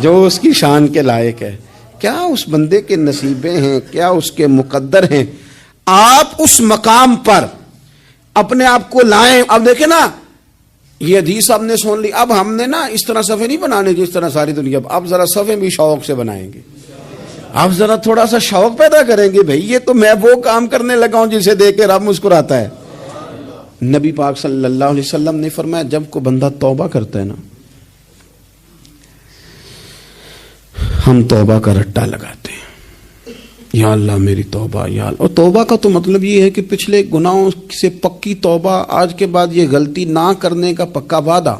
جو اس کی شان کے لائق ہے, کیا اس بندے کے نصیبیں ہیں, کیا اس کے مقدر ہیں. آپ اس مقام پر اپنے آپ کو لائیں. اب دیکھیں نا یہ حدیث آپ نے سن لی, اب ہم نے نا اس طرح صفحے نہیں بنانے جس طرح ساری دنیا, اب ذرا صفحے بھی شوق سے بنائیں گے. اب ذرا تھوڑا سا شوق پیدا کریں گے, بھئی یہ تو میں وہ کام کرنے لگا ہوں جسے دیکھ کے رب مسکراتا ہے. نبی پاک صلی اللہ علیہ وسلم نے فرمایا جب کو بندہ توبہ کرتا ہے نا, ہم توبہ کا رٹا لگاتے ہیں، یا اللہ میری توبہ، یا اللہ. اور توبہ کا تو مطلب یہ ہے کہ پچھلے گناہوں سے پکی توبہ، آج کے بعد یہ غلطی نہ کرنے کا پکا وعدہ.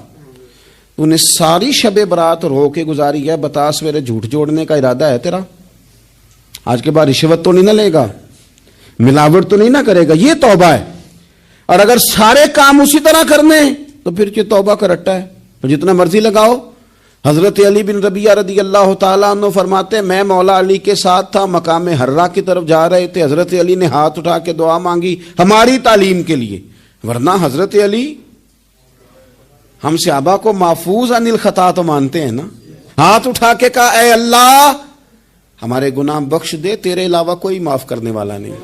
تو نے ساری شب برات رو کے گزاری ہے، بتا سویرے جھوٹ جوڑنے کا ارادہ ہے تیرا؟ آج کے بعد رشوت تو نہیں نہ لے گا، ملاوٹ تو نہیں نہ کرے گا، یہ توبہ ہے. اور اگر سارے کام اسی طرح کرنے تو پھر یہ توبہ کا رٹا ہے، جتنا مرضی لگاؤ. حضرت علی بن ربیعہ رضی اللہ تعالیٰ عنہ فرماتے ہیں میں مولا علی کے ساتھ تھا، مقام حرہ کی طرف جا رہے تھے، حضرت علی نے ہاتھ اٹھا کے دعا مانگی ہماری تعلیم کے لیے، ورنہ حضرت علی ہم صحابہ کو محفوظ عن الخطا تو مانتے ہیں نا. ہاتھ اٹھا کے کہا اے اللہ ہمارے گناہ بخش دے، تیرے علاوہ کوئی معاف کرنے والا نہیں.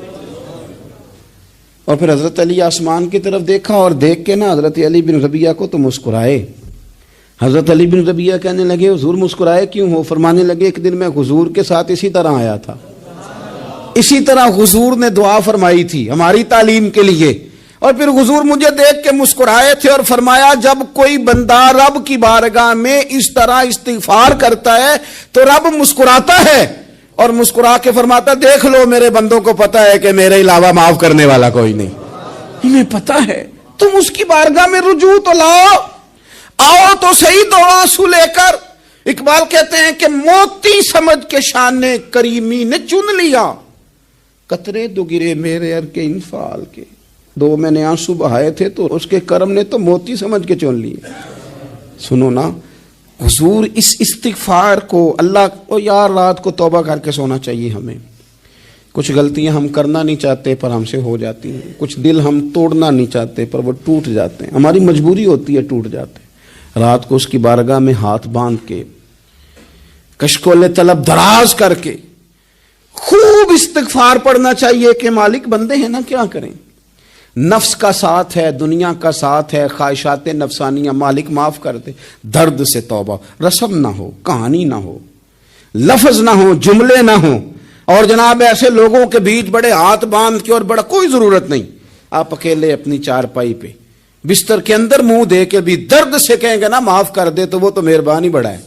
اور پھر حضرت علی آسمان کی طرف دیکھا اور دیکھ کے نا حضرت علی بن ربیعہ کو تو مسکرائے. حضرت علی بن ربیعہ کہنے لگے حضور مسکرائے کیوں ہو؟ فرمانے لگے ایک دن میں حضور کے ساتھ اسی طرح آیا تھا، اسی طرح حضور نے دعا فرمائی تھی ہماری تعلیم کے لیے، اور پھر حضور مجھے دیکھ کے مسکرائے تھے اور فرمایا جب کوئی بندہ رب کی بارگاہ میں اس طرح استغفار کرتا ہے تو رب مسکراتا ہے اور مسکرا کے فرماتا دیکھ لو میرے بندوں کو پتا ہے کہ میرے علاوہ معاف کرنے والا کوئی نہیں. انہیں پتا ہے، تم اس کی بارگاہ میں رجوع تو لاؤ، آؤ تو صحیح دو آنسو لے کر. اقبال کہتے ہیں کہ موتی سمجھ کے شان کریمی نے چن لیا، قطرے دو گرے میرے ار کے انفال کے. دو میں نے آنسو بہائے تھے تو اس کے کرم نے تو موتی سمجھ کے چن لیے. سنو نا حضور اس استغفار کو اللہ کو یار رات کو توبہ کر کے سونا چاہیے. ہمیں کچھ غلطیاں ہم کرنا نہیں چاہتے پر ہم سے ہو جاتی ہیں، کچھ دل ہم توڑنا نہیں چاہتے پر وہ ٹوٹ جاتے ہیں، ہماری مجبوری ہوتی ہے ٹوٹ جاتے ہیں. رات کو اس کی بارگاہ میں ہاتھ باندھ کے کشکول طلب دراز کر کے خوب استغفار پڑھنا چاہیے کہ مالک بندے ہیں نا کیا کریں، نفس کا ساتھ ہے، دنیا کا ساتھ ہے، خواہشات نفسانیہ، مالک معاف کر دے. درد سے توبہ، رسم نہ ہو، کہانی نہ ہو، لفظ نہ ہو، جملے نہ ہو. اور جناب ایسے لوگوں کے بیچ بڑے ہاتھ باندھ کے اور بڑا کوئی ضرورت نہیں، آپ اکیلے اپنی چارپائی پہ بستر کے اندر منہ دے کے بھی درد سے کہیں گے نا معاف کر دے تو وہ تو مہربانی بڑا ہے.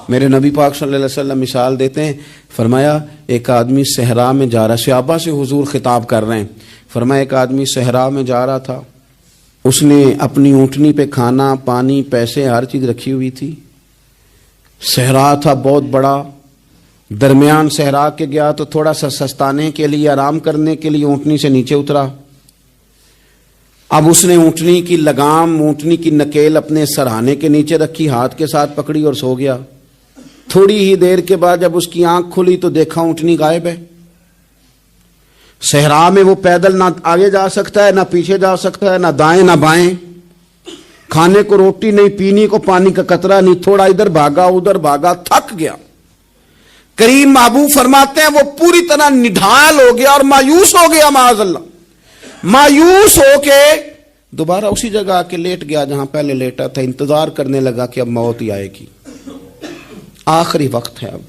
میرے نبی پاک صلی اللہ علیہ وسلم مثال دیتے ہیں، فرمایا ایک آدمی صحرا میں جا رہا، صحابہ سے حضور خطاب کر رہے ہیں، فرمایا ایک آدمی صحرا میں جا رہا تھا، اس نے اپنی اونٹنی پہ کھانا پانی پیسے ہر چیز رکھی ہوئی تھی. صحرا تھا بہت بڑا، درمیان صحرا کے گیا تو تھوڑا سا سستانے کے لیے آرام کرنے کے لیے اونٹنی سے نیچے اترا. اب اس نے اونٹنی کی لگام، اونٹنی کی نکیل اپنے سرہانے کے نیچے رکھی، ہاتھ کے ساتھ پکڑی اور سو گیا. تھوڑی ہی دیر کے بعد جب اس کی آنکھ کھلی تو دیکھا اونٹنی غائب ہے. صحرا میں وہ پیدل نہ آگے جا سکتا ہے، نہ پیچھے جا سکتا ہے، نہ دائیں نہ بائیں، کھانے کو روٹی نہیں، پینے کو پانی کا قطرہ نہیں، تھوڑا ادھر بھاگا ادھر بھاگا، تھک گیا. کریم محبوب فرماتے ہیں وہ پوری طرح نڈھال ہو گیا اور مایوس ہو گیا، معاذ اللہ. مایوس ہو کے دوبارہ اسی جگہ آ کے لیٹ گیا جہاں پہلے لیٹا تھا. انتظار کرنے لگا کہ اب موت ہی آئے گی، آخری وقت ہے، اب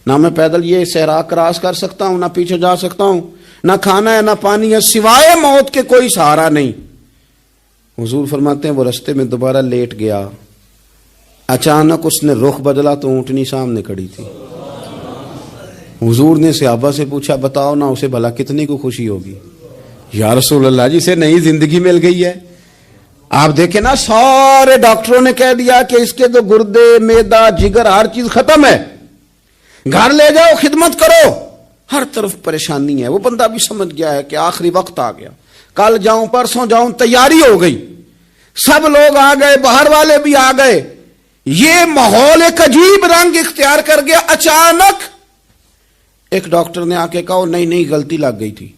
نہ میں پیدل یہ صحرا کراس کر سکتا ہوں، نہ پیچھے جا سکتا ہوں، نہ کھانا ہے نہ پانی ہے، سوائے موت کے کوئی سہارا نہیں. حضور فرماتے ہیں وہ رستے میں دوبارہ لیٹ گیا. اچانک اس نے رخ بدلا تو اونٹنی سامنے کھڑی تھی. حضور نے صحابہ سے پوچھا بتاؤ نا اسے بھلا کتنی کو خوشی ہوگی؟ یا رسول اللہ جسے نئی زندگی مل گئی ہے. آپ دیکھیں نا سارے ڈاکٹروں نے کہہ دیا کہ اس کے تو گردے میدا جگر ہر چیز ختم ہے، گھر لے جاؤ خدمت کرو، ہر طرف پریشانی ہے. وہ بندہ بھی سمجھ گیا ہے کہ آخری وقت آ گیا، کل جاؤں پرسوں جاؤں، تیاری ہو گئی، سب لوگ آ گئے، باہر والے بھی آ گئے. یہ ماحول ایک عجیب رنگ اختیار کر گیا. اچانک ایک ڈاکٹر نے آ کے کہا نہیں نہیں غلطی لگ گئی تھی.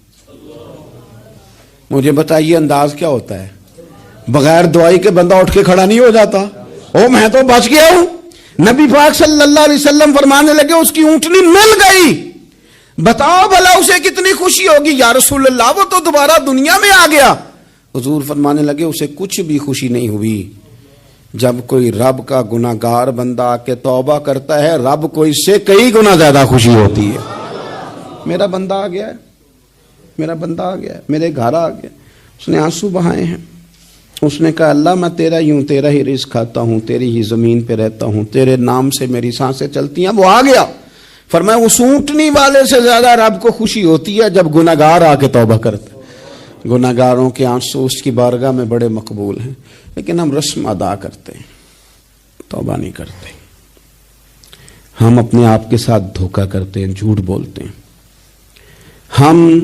مجھے بتائیے انداز کیا ہوتا ہے؟ بغیر دوائی کے بندہ اٹھ کے کھڑا نہیں ہو جاتا. او میں تو بچ گیا ہوں. نبی پاک صلی اللہ علیہ وسلم فرمانے لگے اس کی اونٹنی مل گئی، بتاؤ بھلا اسے کتنی خوشی ہوگی؟ یا رسول اللہ وہ تو دوبارہ دنیا میں آ گیا. حضور فرمانے لگے اسے کچھ بھی خوشی نہیں ہوئی. جب کوئی رب کا گناہ گار بندہ آ کے توبہ کرتا ہے، رب کو اس سے کئی گنا زیادہ خوشی ہوتی ہے. میرا بندہ آ گیا ہے، میرا بندہ آ گیا ہے، میرے گھر آ گیا. اس نے آنسو بہائے ہیں اس نے کہا اللہ میں تیرا ہی ہوں، تیرا ہی رزق کھاتا ہوں، تیری ہی زمین پہ رہتا ہوں، تیرے نام سے میری سانسیں چلتی ہیں۔ وہ آ گیا، فرمایا اس اونٹنی والے سے زیادہ رب کو خوشی ہوتی ہے جب گناہگار آ کے توبہ کرتے۔ گناہگاروں کے آنسو اس کی بارگاہ میں بڑے مقبول ہیں، لیکن ہم رسم ادا کرتے ہیں، توبہ نہیں کرتے۔ ہم اپنے آپ کے ساتھ دھوکہ کرتے ہیں، جھوٹ بولتے ہیں۔ ہم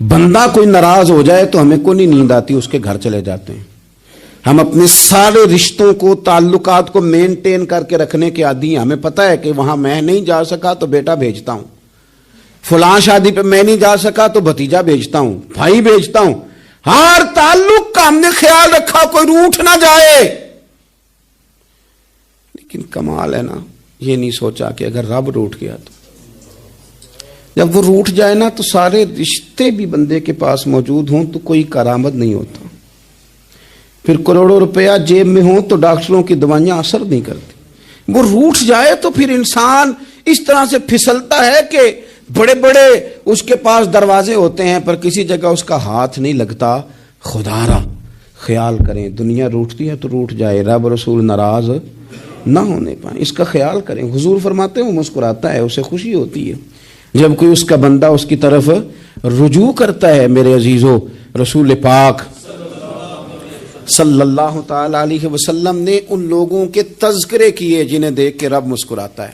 بندہ کوئی ناراض ہو جائے تو ہمیں کو نہیں نیند آتی، اس کے گھر چلے جاتے ہیں۔ ہم اپنے سارے رشتوں کو، تعلقات کو مینٹین کر کے رکھنے کے عادی ہیں۔ ہمیں پتہ ہے کہ وہاں میں نہیں جا سکا تو بیٹا بھیجتا ہوں، فلاں شادی پہ میں نہیں جا سکا تو بھتیجا بھیجتا ہوں، بھائی بھیجتا ہوں۔ ہر تعلق کا ہم نے خیال رکھا کوئی روٹھ نہ جائے، لیکن کمال ہے نا، یہ نہیں سوچا کہ اگر رب روٹھ گیا تو جب وہ روٹھ جائے نا تو سارے رشتے بھی بندے کے پاس موجود ہوں تو کوئی کارآمد نہیں ہوتا، پھر کروڑوں روپیہ جیب میں ہوں تو ڈاکٹروں کی دوائیاں اثر نہیں کرتی۔ وہ روٹھ جائے تو پھر انسان اس طرح سے پھسلتا ہے کہ بڑے بڑے اس کے پاس دروازے ہوتے ہیں پر کسی جگہ اس کا ہاتھ نہیں لگتا۔ خدا را خیال کریں، دنیا روٹتی ہے تو روٹھ جائے، رب رسول ناراض نہ ہونے پائیں، اس کا خیال کریں۔ حضور فرماتے ہیں وہ مسکراتا ہے، اسے خوشی ہوتی ہے جب کوئی اس کا بندہ اس کی طرف رجوع کرتا ہے۔ میرے عزیزو، رسول پاک صلی اللہ تعالی علیہ وسلم نے ان لوگوں کے تذکرے کیے جنہیں دیکھ کے رب مسکراتا ہے۔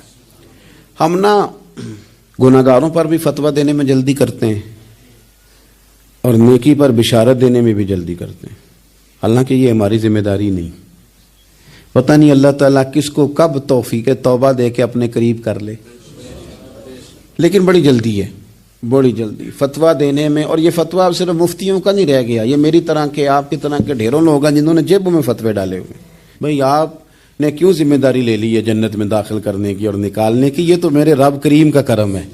ہم نا گناہگاروں پر بھی فتویٰ دینے میں جلدی کرتے ہیں اور نیکی پر بشارت دینے میں بھی جلدی کرتے ہیں، حالانکہ یہ ہماری ذمہ داری نہیں۔ پتہ نہیں اللہ تعالیٰ کس کو کب توفیق توبہ دے کے اپنے قریب کر لے، لیکن بڑی جلدی ہے، بڑی جلدی فتویٰ دینے میں۔ اور یہ فتویٰ صرف مفتیوں کا نہیں رہ گیا، یہ میری طرح کے، آپ کی طرح کے ڈھیروں لوگ ہیں جنہوں نے جیبوں میں فتوے ڈالے ہوئے۔ بھئی آپ نے کیوں ذمہ داری لے لی ہے جنت میں داخل کرنے کی اور نکالنے کی؟ یہ تو میرے رب کریم کا کرم ہے،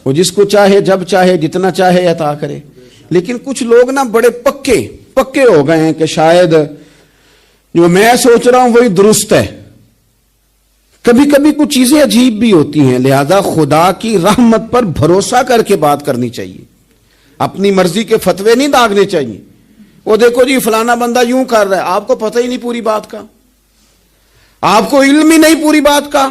وہ جس کو چاہے جب چاہے جتنا چاہے عطا کرے۔ لیکن کچھ لوگ نا بڑے پکے ہو گئے ہیں کہ شاید جو میں سوچ رہا ہوں وہی درست ہے۔ کبھی کبھی کچھ چیزیں عجیب بھی ہوتی ہیں، لہذا خدا کی رحمت پر بھروسہ کر کے بات کرنی چاہیے، اپنی مرضی کے فتوے نہیں داغنے چاہیے۔ وہ دیکھو جی فلانا بندہ یوں کر رہا ہے، آپ کو پتہ ہی نہیں پوری بات کا، آپ کو علم ہی نہیں پوری بات کا۔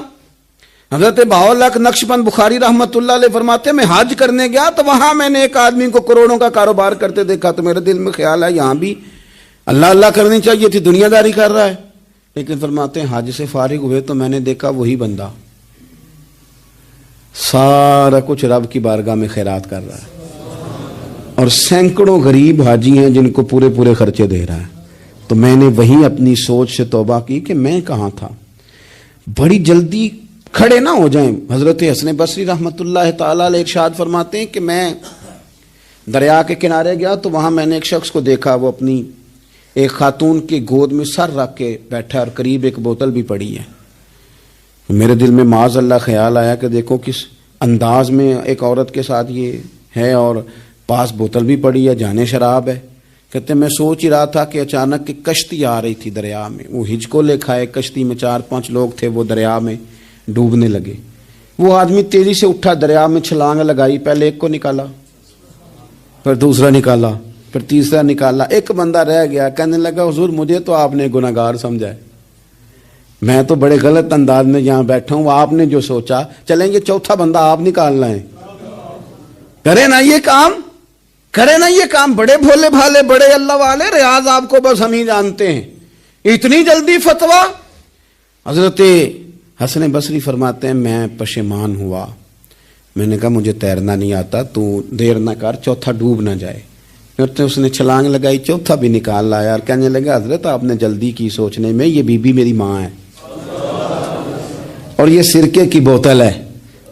حضرت بہاءاللہ نقشبند بخاری رحمت اللہ علیہ فرماتے ہیں میں حج کرنے گیا تو وہاں میں نے ایک آدمی کو کروڑوں کا کاروبار کرتے دیکھا تو میرے دل میں خیال ہے یہاں بھی اللہ اللہ کرنی چاہیے تھی، دنیا داری کر رہا ہے۔ لیکن فرماتے ہیں حج سے فارغ ہوئے تو میں نے دیکھا وہی بندہ سارا کچھ رب کی بارگاہ میں خیرات کر رہا ہے، اور سینکڑوں غریب حاجی ہیں جن کو پورے پورے خرچے دے رہا ہے۔ تو میں نے وہیں اپنی سوچ سے توبہ کی کہ میں کہاں تھا۔ بڑی جلدی کھڑے نہ ہو جائیں۔ حضرت حسن بصری رحمت اللہ تعالی علیہ ارشاد فرماتے ہیں کہ میں دریا کے کنارے گیا تو وہاں میں نے ایک شخص کو دیکھا، وہ اپنی ایک خاتون کی گود میں سر رکھ کے بیٹھا اور قریب ایک بوتل بھی پڑی ہے۔ میرے دل میں معاذ اللہ خیال آیا کہ دیکھو کس انداز میں ایک عورت کے ساتھ یہ ہے، اور پاس بوتل بھی پڑی ہے، جانے شراب ہے۔ کہتے میں سوچ ہی رہا تھا کہ اچانک کی کشتی آ رہی تھی دریا میں، وہ ہچکو لے کھائے، کشتی میں 4-5 لوگ تھے، وہ دریا میں ڈوبنے لگے۔ وہ آدمی تیزی سے اٹھا، دریا میں چھلانگ لگائی، پہلے ایک کو نکالا، پھر دوسرا نکالا، پھر تیسرا نکالا، ایک بندہ رہ گیا۔ کہنے لگا حضور مجھے تو آپ نے گناہگار سمجھا ہے، میں تو بڑے غلط انداز میں یہاں بیٹھا ہوں، آپ نے جو سوچا چلیں گے چوتھا بندہ آپ نکالنا ہے، کرے نا یہ کام، کرے نا یہ کام۔ بڑے بھولے بھالے بڑے اللہ والے، ریاض آپ کو بس ہم ہی جانتے ہیں، اتنی جلدی فتویٰ۔ حضرت حسن بصری فرماتے ہیں میں پشیمان ہوا، میں نے کہا مجھے تیرنا نہیں آتا، تو دیر نہ کر، چوتھا ڈوب نہ جائے۔ پھر اس نے چھلانگ لگائی، چوتھا بھی نکال لایا، اور کہنے لگا حضرت آپ نے جلدی کی سوچنے میں، یہ بی بی میری ماں ہے اور یہ سرکے کی بوتل ہے۔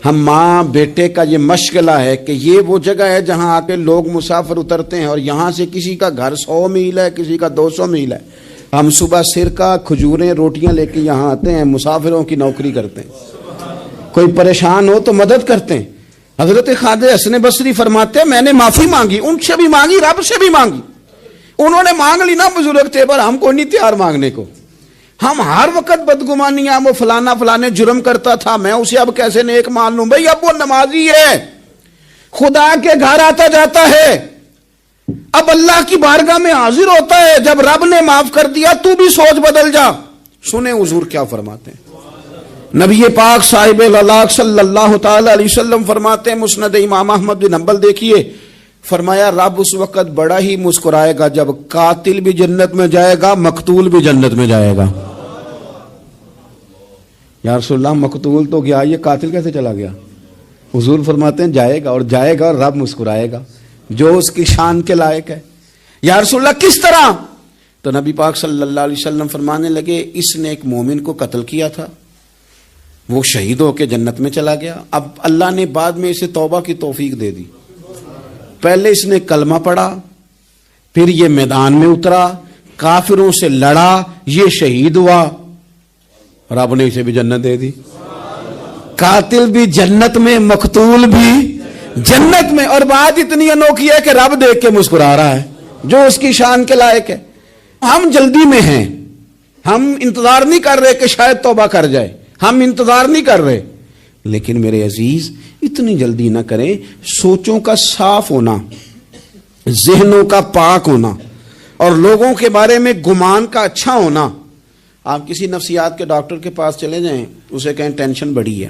ہم ماں بیٹے کا یہ مشغلہ ہے کہ یہ وہ جگہ ہے جہاں آ کے لوگ مسافر اترتے ہیں، اور یہاں سے کسی کا گھر 100 میل ہے، کسی کا 200 میل ہے۔ ہم صبح سرکہ کھجوریں روٹیاں لے کے یہاں آتے ہیں، مسافروں کی نوکری کرتے ہیں، کوئی پریشان ہو تو مدد کرتے ہیں۔ حضرت خواجہ حسن بصری فرماتے ہیں میں نے معافی مانگی، ان سے بھی مانگی، رب سے بھی مانگی۔ انہوں نے مانگ لی نا بزرگ تھے، پر ہم کو نہیں تیار مانگنے کو۔ ہم ہر وقت بدگمانیاں، وہ فلانا فلانے جرم کرتا تھا، میں اسے اب کیسے نیک مان لوں؟ بھئی اب وہ نمازی ہے، خدا کے گھر آتا جاتا ہے، اب اللہ کی بارگاہ میں حاضر ہوتا ہے، جب رب نے معاف کر دیا تو بھی سوچ بدل جا۔ سنیں حضور کیا فرماتے ہیں، نبی پاک صاحب الاخلاق صلی اللہ تعالی علیہ وسلم فرماتے ہیں، مسند امام احمد بن حنبل دیکھیے، فرمایا رب اس وقت بڑا ہی مسکرائے گا جب قاتل بھی جنت میں جائے گا، مقتول بھی جنت میں جائے گا۔ یا رسول اللہ مقتول تو گیا، یہ قاتل کیسے چلا گیا؟ حضور فرماتے ہیں جائے گا، اور جائے گا اور رب مسکرائے گا جو اس کی شان کے لائق ہے۔ یا رسول اللہ کس طرح؟ تو نبی پاک صلی اللہ علیہ وسلم فرمانے لگے اس نے ایک مومن کو قتل کیا تھا، وہ شہید ہو کے جنت میں چلا گیا، اب اللہ نے بعد میں اسے توبہ کی توفیق دے دی۔ پہلے اس نے کلمہ پڑھا، پھر یہ میدان میں اترا، کافروں سے لڑا، یہ شہید ہوا، رب نے اسے بھی جنت دے دی۔ قاتل بھی جنت میں، مقتول بھی جنت میں، اور بات اتنی انوکھی ہے کہ رب دیکھ کے مسکرا رہا ہے جو اس کی شان کے لائق ہے۔ ہم جلدی میں ہیں، ہم انتظار نہیں کر رہے کہ شاید توبہ کر جائے، ہم انتظار نہیں کر رہے، لیکن میرے عزیز اتنی جلدی نہ کریں۔ سوچوں کا صاف ہونا، ذہنوں کا پاک ہونا، اور لوگوں کے بارے میں گمان کا اچھا ہونا۔ آپ کسی نفسیات کے ڈاکٹر کے پاس چلے جائیں، اسے کہیں ٹینشن بڑی ہے،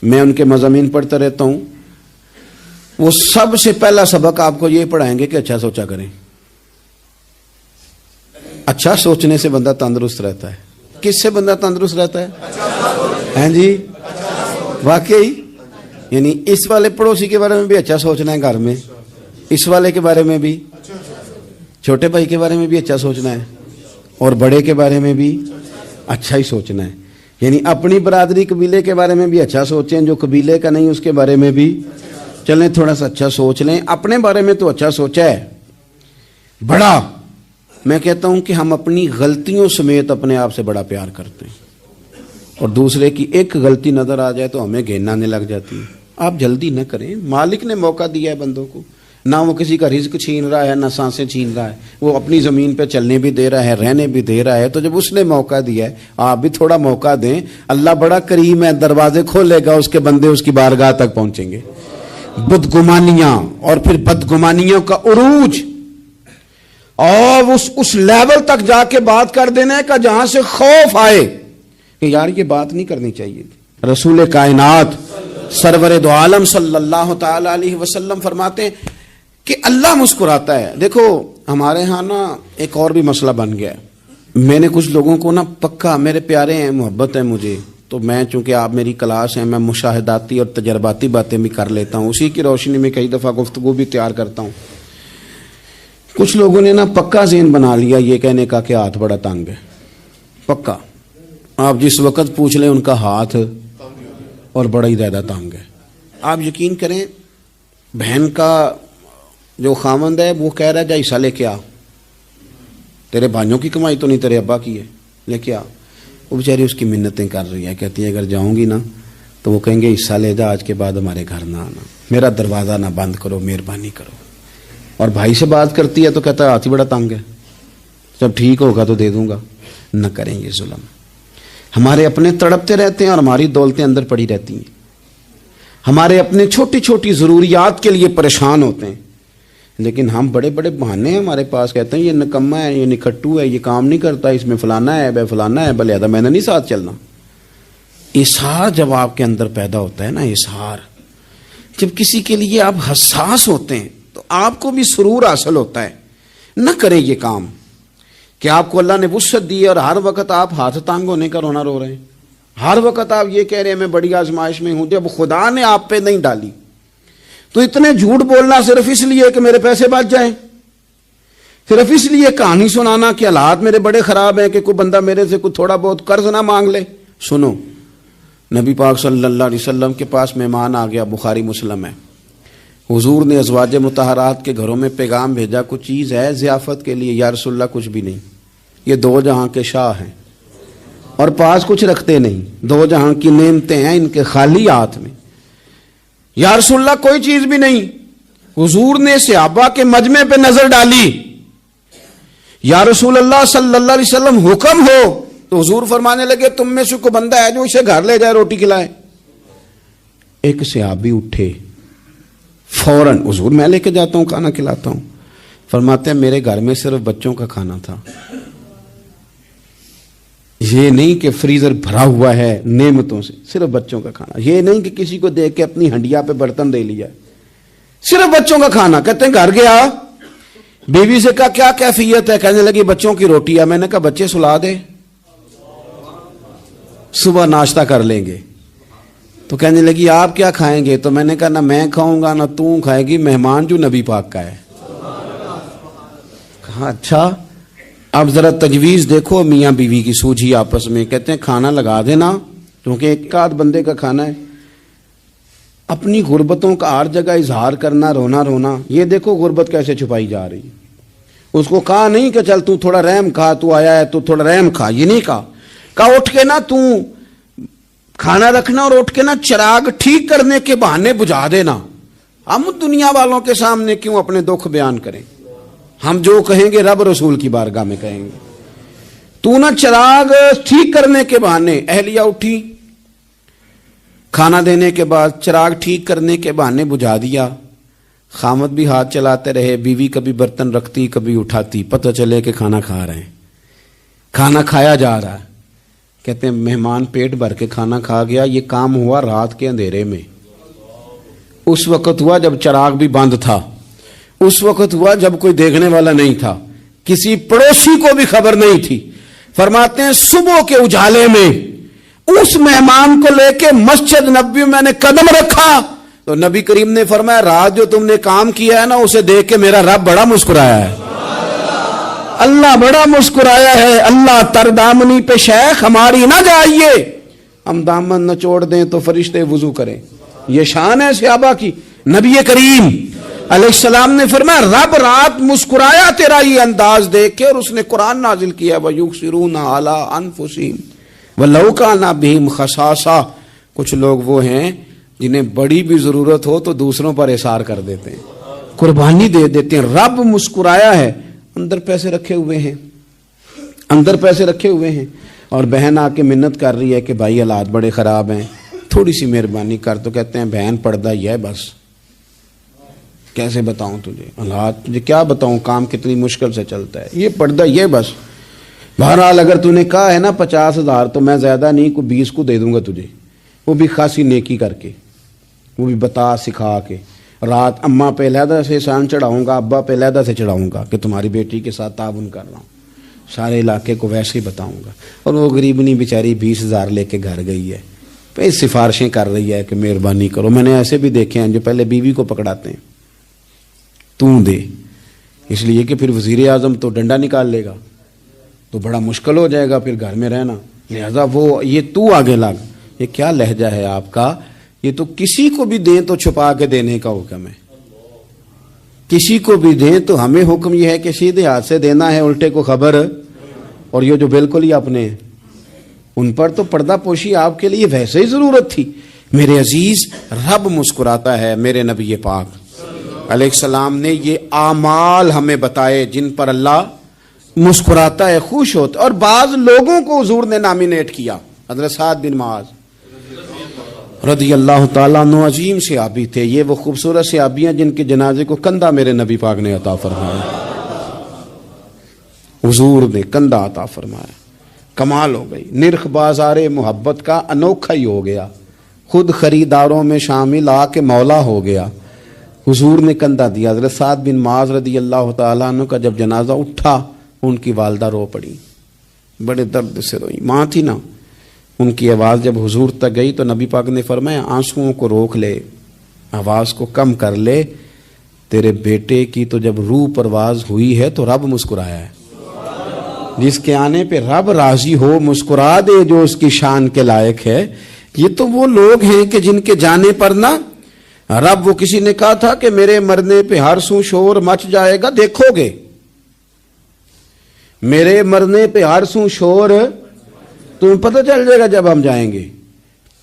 میں ان کے مضامین پڑھتا رہتا ہوں، وہ سب سے پہلا سبق آپ کو یہ پڑھائیں گے کہ اچھا سوچا کریں۔ اچھا سوچنے سے بندہ تندرست رہتا ہے۔ کس سے بندہ تندرست رہتا ہے؟ ہیں جی واقعی، یعنی اس والے پڑوسی کے بارے میں بھی اچھا سوچنا ہے، گھر میں اس والے کے بارے میں بھی، چھوٹے بھائی کے بارے میں بھی اچھا سوچنا ہے، اور بڑے کے بارے میں بھی اچھا ہی سوچنا ہے۔ یعنی اپنی برادری قبیلے کے بارے میں بھی اچھا سوچیں، جو قبیلے کا نہیں اس کے بارے میں بھی چلیں تھوڑا سا اچھا سوچ لیں۔ اپنے بارے میں تو اچھا سوچا ہے بڑا، میں کہتا ہوں کہ ہم اپنی غلطیوں سمیت اپنے آپ سے بڑا پیار کرتے ہیں، اور دوسرے کی ایک غلطی نظر آ جائے تو ہمیں گھین آنے لگ جاتی ہے۔ آپ جلدی نہ کریں، مالک نے موقع دیا ہے بندوں کو، نہ وہ کسی کا رزق چھین رہا ہے، نہ سانسیں چھین رہا ہے، وہ اپنی زمین پہ چلنے بھی دے رہا ہے، رہنے بھی دے رہا ہے، تو جب اس نے موقع دیا ہے آپ بھی تھوڑا موقع دیں۔ اللہ بڑا کریم ہے، دروازے کھولے گا، اس کے بندے اس کی بارگاہ تک پہنچیں گے۔ بدگمانیاں اور پھر بدگمانیوں کا عروج، اور اس لیول تک جا کے بات کر دینا ہے کہ جہاں سے خوف آئے کہ یار یہ بات نہیں کرنی چاہیے۔ رسول کائنات سرور دو عالم صلی اللہ تعالی علیہ وسلم فرماتے ہیں کہ اللہ مسکراتا ہے۔ دیکھو ہمارے ہاں نا ایک اور بھی مسئلہ بن گیا ہے، میں نے کچھ لوگوں کو نا پکا، میرے پیارے ہیں، محبت ہے مجھے، تو میں چونکہ آپ میری کلاس ہیں، میں مشاہداتی اور تجرباتی باتیں بھی کر لیتا ہوں، اسی کی روشنی میں کئی دفعہ گفتگو بھی تیار کرتا ہوں۔ کچھ لوگوں نے نا پکا ذہن بنا لیا یہ کہنے کا کہ ہاتھ بڑا تنگ ہے، پکا، آپ جس وقت پوچھ لیں ان کا ہاتھ اور بڑا ہی زیادہ تنگ ہے۔ آپ یقین کریں، بہن کا جو خاوند ہے وہ کہہ رہا ہے جا حصہ لے کے آ، تیرے بھائیوں کی کمائی تو نہیں، تیرے ابا کی ہے، لے کے آ۔ وہ بیچاری اس کی منتیں کر رہی ہے، کہتی ہے اگر جاؤں گی نا تو وہ کہیں گے حصہ لے جا، آج کے بعد ہمارے گھر نہ آنا، میرا دروازہ نہ بند کرو، مہربانی کرو۔ اور بھائی سے بات کرتی ہے تو کہتا ہے ہاتھ ہی بڑا تنگ ہے، جب ٹھیک ہوگا تو دے دوں گا۔ نہ کریں یہ ظلم۔ ہمارے اپنے تڑپتے رہتے ہیں اور ہماری دولتیں اندر پڑی رہتی ہیں، ہمارے اپنے چھوٹی چھوٹی ضروریات کے لیے پریشان ہوتے ہیں، لیکن ہم بڑے بڑے بہانے ہیں ہمارے پاس، کہتے ہیں یہ نکما ہے، یہ نکھٹو ہے، یہ کام نہیں کرتا، اس میں فلانا ہے، بے فلانا ہے، بلہذا میں نے نہیں ساتھ چلنا۔ اظہار جب آپ کے اندر پیدا ہوتا ہے نا، اظہار جب کسی کے لیے آپ حساس ہوتے ہیں تو آپ کو بھی سرور حاصل ہوتا ہے۔ نہ کریں یہ کام کہ آپ کو اللہ نے وسعت دی اور ہر وقت آپ ہاتھ تانگ ہونے کا رونا رو رہے ہیں، ہر وقت آپ یہ کہہ رہے ہیں میں بڑی آزمائش میں ہوں، جب خدا نے آپ پہ نہیں ڈالی تو اتنے جھوٹ بولنا صرف اس لیے کہ میرے پیسے بچ جائیں، صرف اس لیے کہانی سنانا کہ حالات میرے بڑے خراب ہیں کہ کوئی بندہ میرے سے کوئی تھوڑا بہت قرض نہ مانگ لے۔ سنو، نبی پاک صلی اللہ علیہ وسلم کے پاس مہمان آ گیا، بخاری مسلم ہے، حضور نے ازواج مطہرات کے گھروں میں پیغام بھیجا، کچھ چیز ہے ضیافت کے لیے؟ یا رسول اللہ کچھ بھی نہیں، یہ دو جہاں کے شاہ ہیں اور پاس کچھ رکھتے نہیں، دو جہاں کی نعمتیں ہیں ان کے خالی ہاتھ میں۔ یا رسول اللہ کوئی چیز بھی نہیں۔ حضور نے صحابہ کے مجمع پہ نظر ڈالی، یا رسول اللہ صلی اللہ علیہ وسلم حکم ہو، تو حضور فرمانے لگے تم میں سے کوئی بندہ ہے جو اسے گھر لے جائے روٹی کھلائے۔ ایک صحابی اٹھے، فوراً حضور میں لے کے جاتا ہوں کھانا کھلاتا ہوں. فرماتے ہیں میرے گھر میں صرف بچوں کا کھانا تھا. یہ نہیں کہ فریزر بھرا ہوا ہے نعمتوں سے، صرف بچوں کا کھانا. یہ نہیں کہ کسی کو دیکھ کے اپنی ہنڈیا پہ برتن دے لیا، صرف بچوں کا کھانا. کہتے ہیں گھر گیا، بیوی سے کہا کیا کیفیت ہے؟ کہنے لگی بچوں کی روٹی ہے. میں نے کہا بچے سلا دے، صبح ناشتہ کر لیں گے. تو کہنے لگی آپ کیا کھائیں گے؟ تو میں نے کہا نہ میں کھاؤں گا نہ تو کھائے گی، مہمان جو نبی پاک کا ہے. کہا اچھا اب ذرا تجویز دیکھو میاں بیوی کی سوجھی آپس میں. کہتے ہیں کھانا لگا دینا کیونکہ ایک آدھ بندے کا کھانا ہے. اپنی غربتوں کا ہر جگہ اظہار کرنا، رونا رونا. یہ دیکھو غربت کیسے چھپائی جا رہی. اس کو کہا نہیں کہ چل تو تھوڑا رحم کھا، تو آیا ہے تو تھوڑا رحم کھا، یہ نہیں کہا اٹھ کے نا تو کھانا رکھنا اور اٹھ کے نا چراغ ٹھیک کرنے کے بہانے بجھا دینا. ہم دنیا والوں کے سامنے کیوں اپنے دکھ بیان کریں؟ ہم جو کہیں گے رب رسول کی بارگاہ میں کہیں گے. تو نا چراغ ٹھیک کرنے کے بہانے. اہلیہ اٹھی، کھانا دینے کے بعد چراغ ٹھیک کرنے کے بہانے بجھا دیا. خامد بھی ہاتھ چلاتے رہے، بیوی کبھی برتن رکھتی کبھی اٹھاتی. پتہ چلے کہ کھانا کھا رہے ہیں، کھانا کھایا جا رہا ہے. کہتے ہیں مہمان پیٹ بھر کے کھانا کھا گیا. یہ کام ہوا رات کے اندھیرے میں. اس وقت ہوا جب چراغ بھی بند تھا، اس وقت ہوا جب کوئی دیکھنے والا نہیں تھا، کسی پڑوسی کو بھی خبر نہیں تھی. فرماتے ہیں صبح کے اجالے میں اس مہمان کو لے کے مسجد نبوی میں نے قدم رکھا تو نبی کریم نے فرمایا رات جو تم نے کام کیا ہے نا اسے دیکھ کے میرا رب بڑا مسکرایا ہے. اللہ بڑا مسکرایا ہے. اللہ تر دامنی پہ شیخ ہماری نہ جائیے، ہم دامن نچوڑ دیں تو فرشتے وضو کریں. یہ شان ہے صحابہ کی. نبی کریم علیہ السلام نے فرمایا رب رات مسکرایا تیرا یہ انداز دیکھ کے، اور اس نے قرآن نازل کیا وَيُؤْثِرُونَ عَلَىٰ أَنفُسِهِمْ وَلَوْ كَانَ بِهِمْ خَصَاصَةٌ. کچھ لوگ وہ ہیں جنہیں بڑی بھی ضرورت ہو تو دوسروں پر اثار کر دیتے ہیں، قربانی دے دیتے ہیں. رب مسکرایا ہے. اندر پیسے رکھے ہوئے ہیں، اندر پیسے رکھے ہوئے ہیں، اور بہن آ کے منت کر رہی ہے کہ بھائی حالات بڑے خراب ہیں، تھوڑی سی مہربانی کر. تو کہتے ہیں بہن پردہ یہ ہے بس. کیسے بتاؤں تجھے حالات، تجھے کیا بتاؤں کام کتنی مشکل سے چلتا ہے. یہ پردہ یہ بس. بہرحال اگر تو نے کہا ہے نا 50,000 تو میں زیادہ نہیں کوئی 20 کو دے دوں گا تجھے، وہ بھی خاصی نیکی کر کے، وہ بھی بتا سکھا کے. رات اماں پہ علیحدہ سے احسان چڑھاؤں گا، ابا پہ علیحدہ سے چڑھاؤں گا کہ تمہاری بیٹی کے ساتھ تعاون کر رہا ہوں. سارے علاقے کو ویسے ہی بتاؤں گا. اور وہ غریبنی بیچاری 20,000 لے کے گھر گئی ہے، پھر سفارشیں کر رہی ہے کہ مہربانی کرو. میں نے ایسے بھی دیکھے ہیں جو پہلے بیوی کو پکڑاتے ہیں تو دے، اس لیے کہ پھر وزیر اعظم تو ڈنڈا نکال لے گا تو بڑا مشکل ہو جائے گا پھر گھر میں رہنا. لہذا وہ یہ تو آگے لگ. یہ کیا لہجہ ہے آپ کا؟ یہ تو کسی کو بھی دیں تو چھپا کے دینے کا حکم ہے. کسی کو بھی دیں تو ہمیں حکم یہ ہے کہ سیدھے ہاتھ سے دینا ہے، الٹے کو خبر. اور یہ جو بالکل ہی اپنے ہیں ان پر تو پردہ پوشی آپ کے لیے ویسے ہی ضرورت تھی. میرے عزیز رب مسکراتا ہے. میرے نبی پاک علیہ السلام نے یہ اعمال ہمیں بتائے جن پر اللہ مسکراتا ہے، خوش ہوتا ہے. اور بعض لوگوں کو حضور نے نامینیٹ کیا. حضرت سعد بن معاذ رضی اللہ تعالیٰ عنہ عظیم صحابی تھے. یہ وہ خوبصورت صحابی ہیں جن کے جنازے کو کندھا میرے نبی پاک نے عطا فرمایا. حضور نے کندھا عطا فرمایا. کمال ہو گئی. نرخ بازار محبت کا انوکھا ہی ہو گیا. خود خریداروں میں شامل آ کے مولا ہو گیا. حضور نے کندھا دیا. حضرت سعد بن معاذ رضی اللہ تعالیٰ عنہ کا جب جنازہ اٹھا ان کی والدہ رو پڑی، بڑے درد سے روئی. ماں تھی نا، ان کی آواز جب حضور تک گئی تو نبی پاک نے فرمایا آنسوؤں کو روک لے، آواز کو کم کر لے. تیرے بیٹے کی تو جب روح پرواز ہوئی ہے تو رب مسکرایا ہے. جس کے آنے پہ رب راضی ہو مسکرا دے جو اس کی شان کے لائق ہے. یہ تو وہ لوگ ہیں کہ جن کے جانے پر نا رب، وہ کسی نے کہا تھا کہ میرے مرنے پہ ہر سو شور مچ جائے گا، دیکھو گے میرے مرنے پہ ہر سو شور، تمہیں پتہ چل جائے گا جب ہم جائیں گے.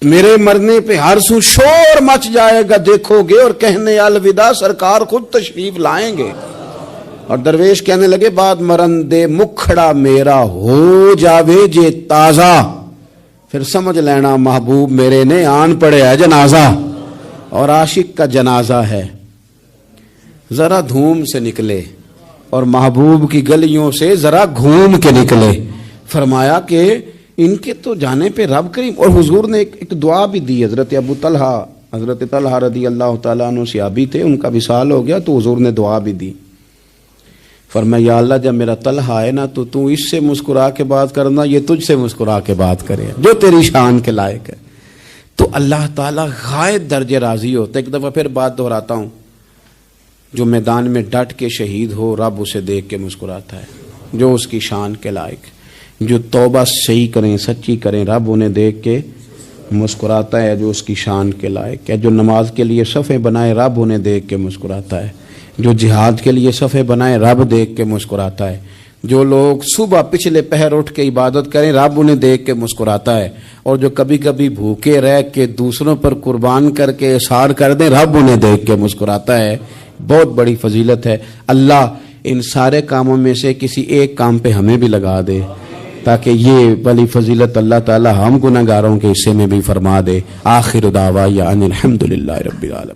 میرے مرنے پہ ہر سو شور مچ جائے گا، دیکھو گے. اور کہنے الوداع سرکار خود تشریف لائیں گے. اور درویش کہنے لگے بعد مرندے مکھڑا میرا ہو جاوے جے تازہ، پھر سمجھ لینا محبوب میرے نے آن پڑے ہے جنازہ. اور عاشق کا جنازہ ہے ذرا دھوم سے نکلے اور محبوب کی گلیوں سے ذرا گھوم کے نکلے. فرمایا کہ ان کے تو جانے پہ رب کریم. اور حضور نے ایک دعا بھی دی. حضرت ابو طلحہ، حضرت طلحہ رضی اللہ تعالیٰ عنہ صحابی تھے، ان کا وصال ہو گیا تو حضور نے دعا بھی دی. فرمایا یا اللہ جب میرا طلحہ ہے نا تو اس سے مسکرا کے بات کرنا، یہ تجھ سے مسکرا کے بات کرے جو تیری شان کے لائق ہے. تو اللہ تعالیٰ غائب درجے راضی ہوتا ہے. ایک دفعہ پھر بات دہراتا ہوں، جو میدان میں ڈٹ کے شہید ہو رب اسے دیکھ کے مسکراتا ہے جو اس کی شان کے لائق. جو توبہ صحیح کریں، سچی کریں، رب انہیں دیکھ کے مسکراتا ہے جو اس کی شان کے لائق ہے. جو نماز کے لیے صفیں بنائے رب انہیں دیکھ کے مسکراتا ہے. جو جہاد کے لیے صفیں بنائے رب دیکھ کے مسکراتا ہے. جو لوگ صبح پچھلے پہر اٹھ کے عبادت کریں رب انہیں دیکھ کے مسکراتا ہے. اور جو کبھی کبھی بھوکے رہ کے دوسروں پر قربان کر کے اثار کر دیں رب انہیں دیکھ کے مسکراتا ہے. بہت بڑی فضیلت ہے. اللہ ان سارے کاموں میں سے کسی ایک کام پہ ہمیں بھی لگا دے تاکہ یہ بڑی فضیلت اللہ تعالی ہم گناہگاروں کے حصے میں بھی فرما دے. آخر دعوانا ان الحمدللہ رب العالمین.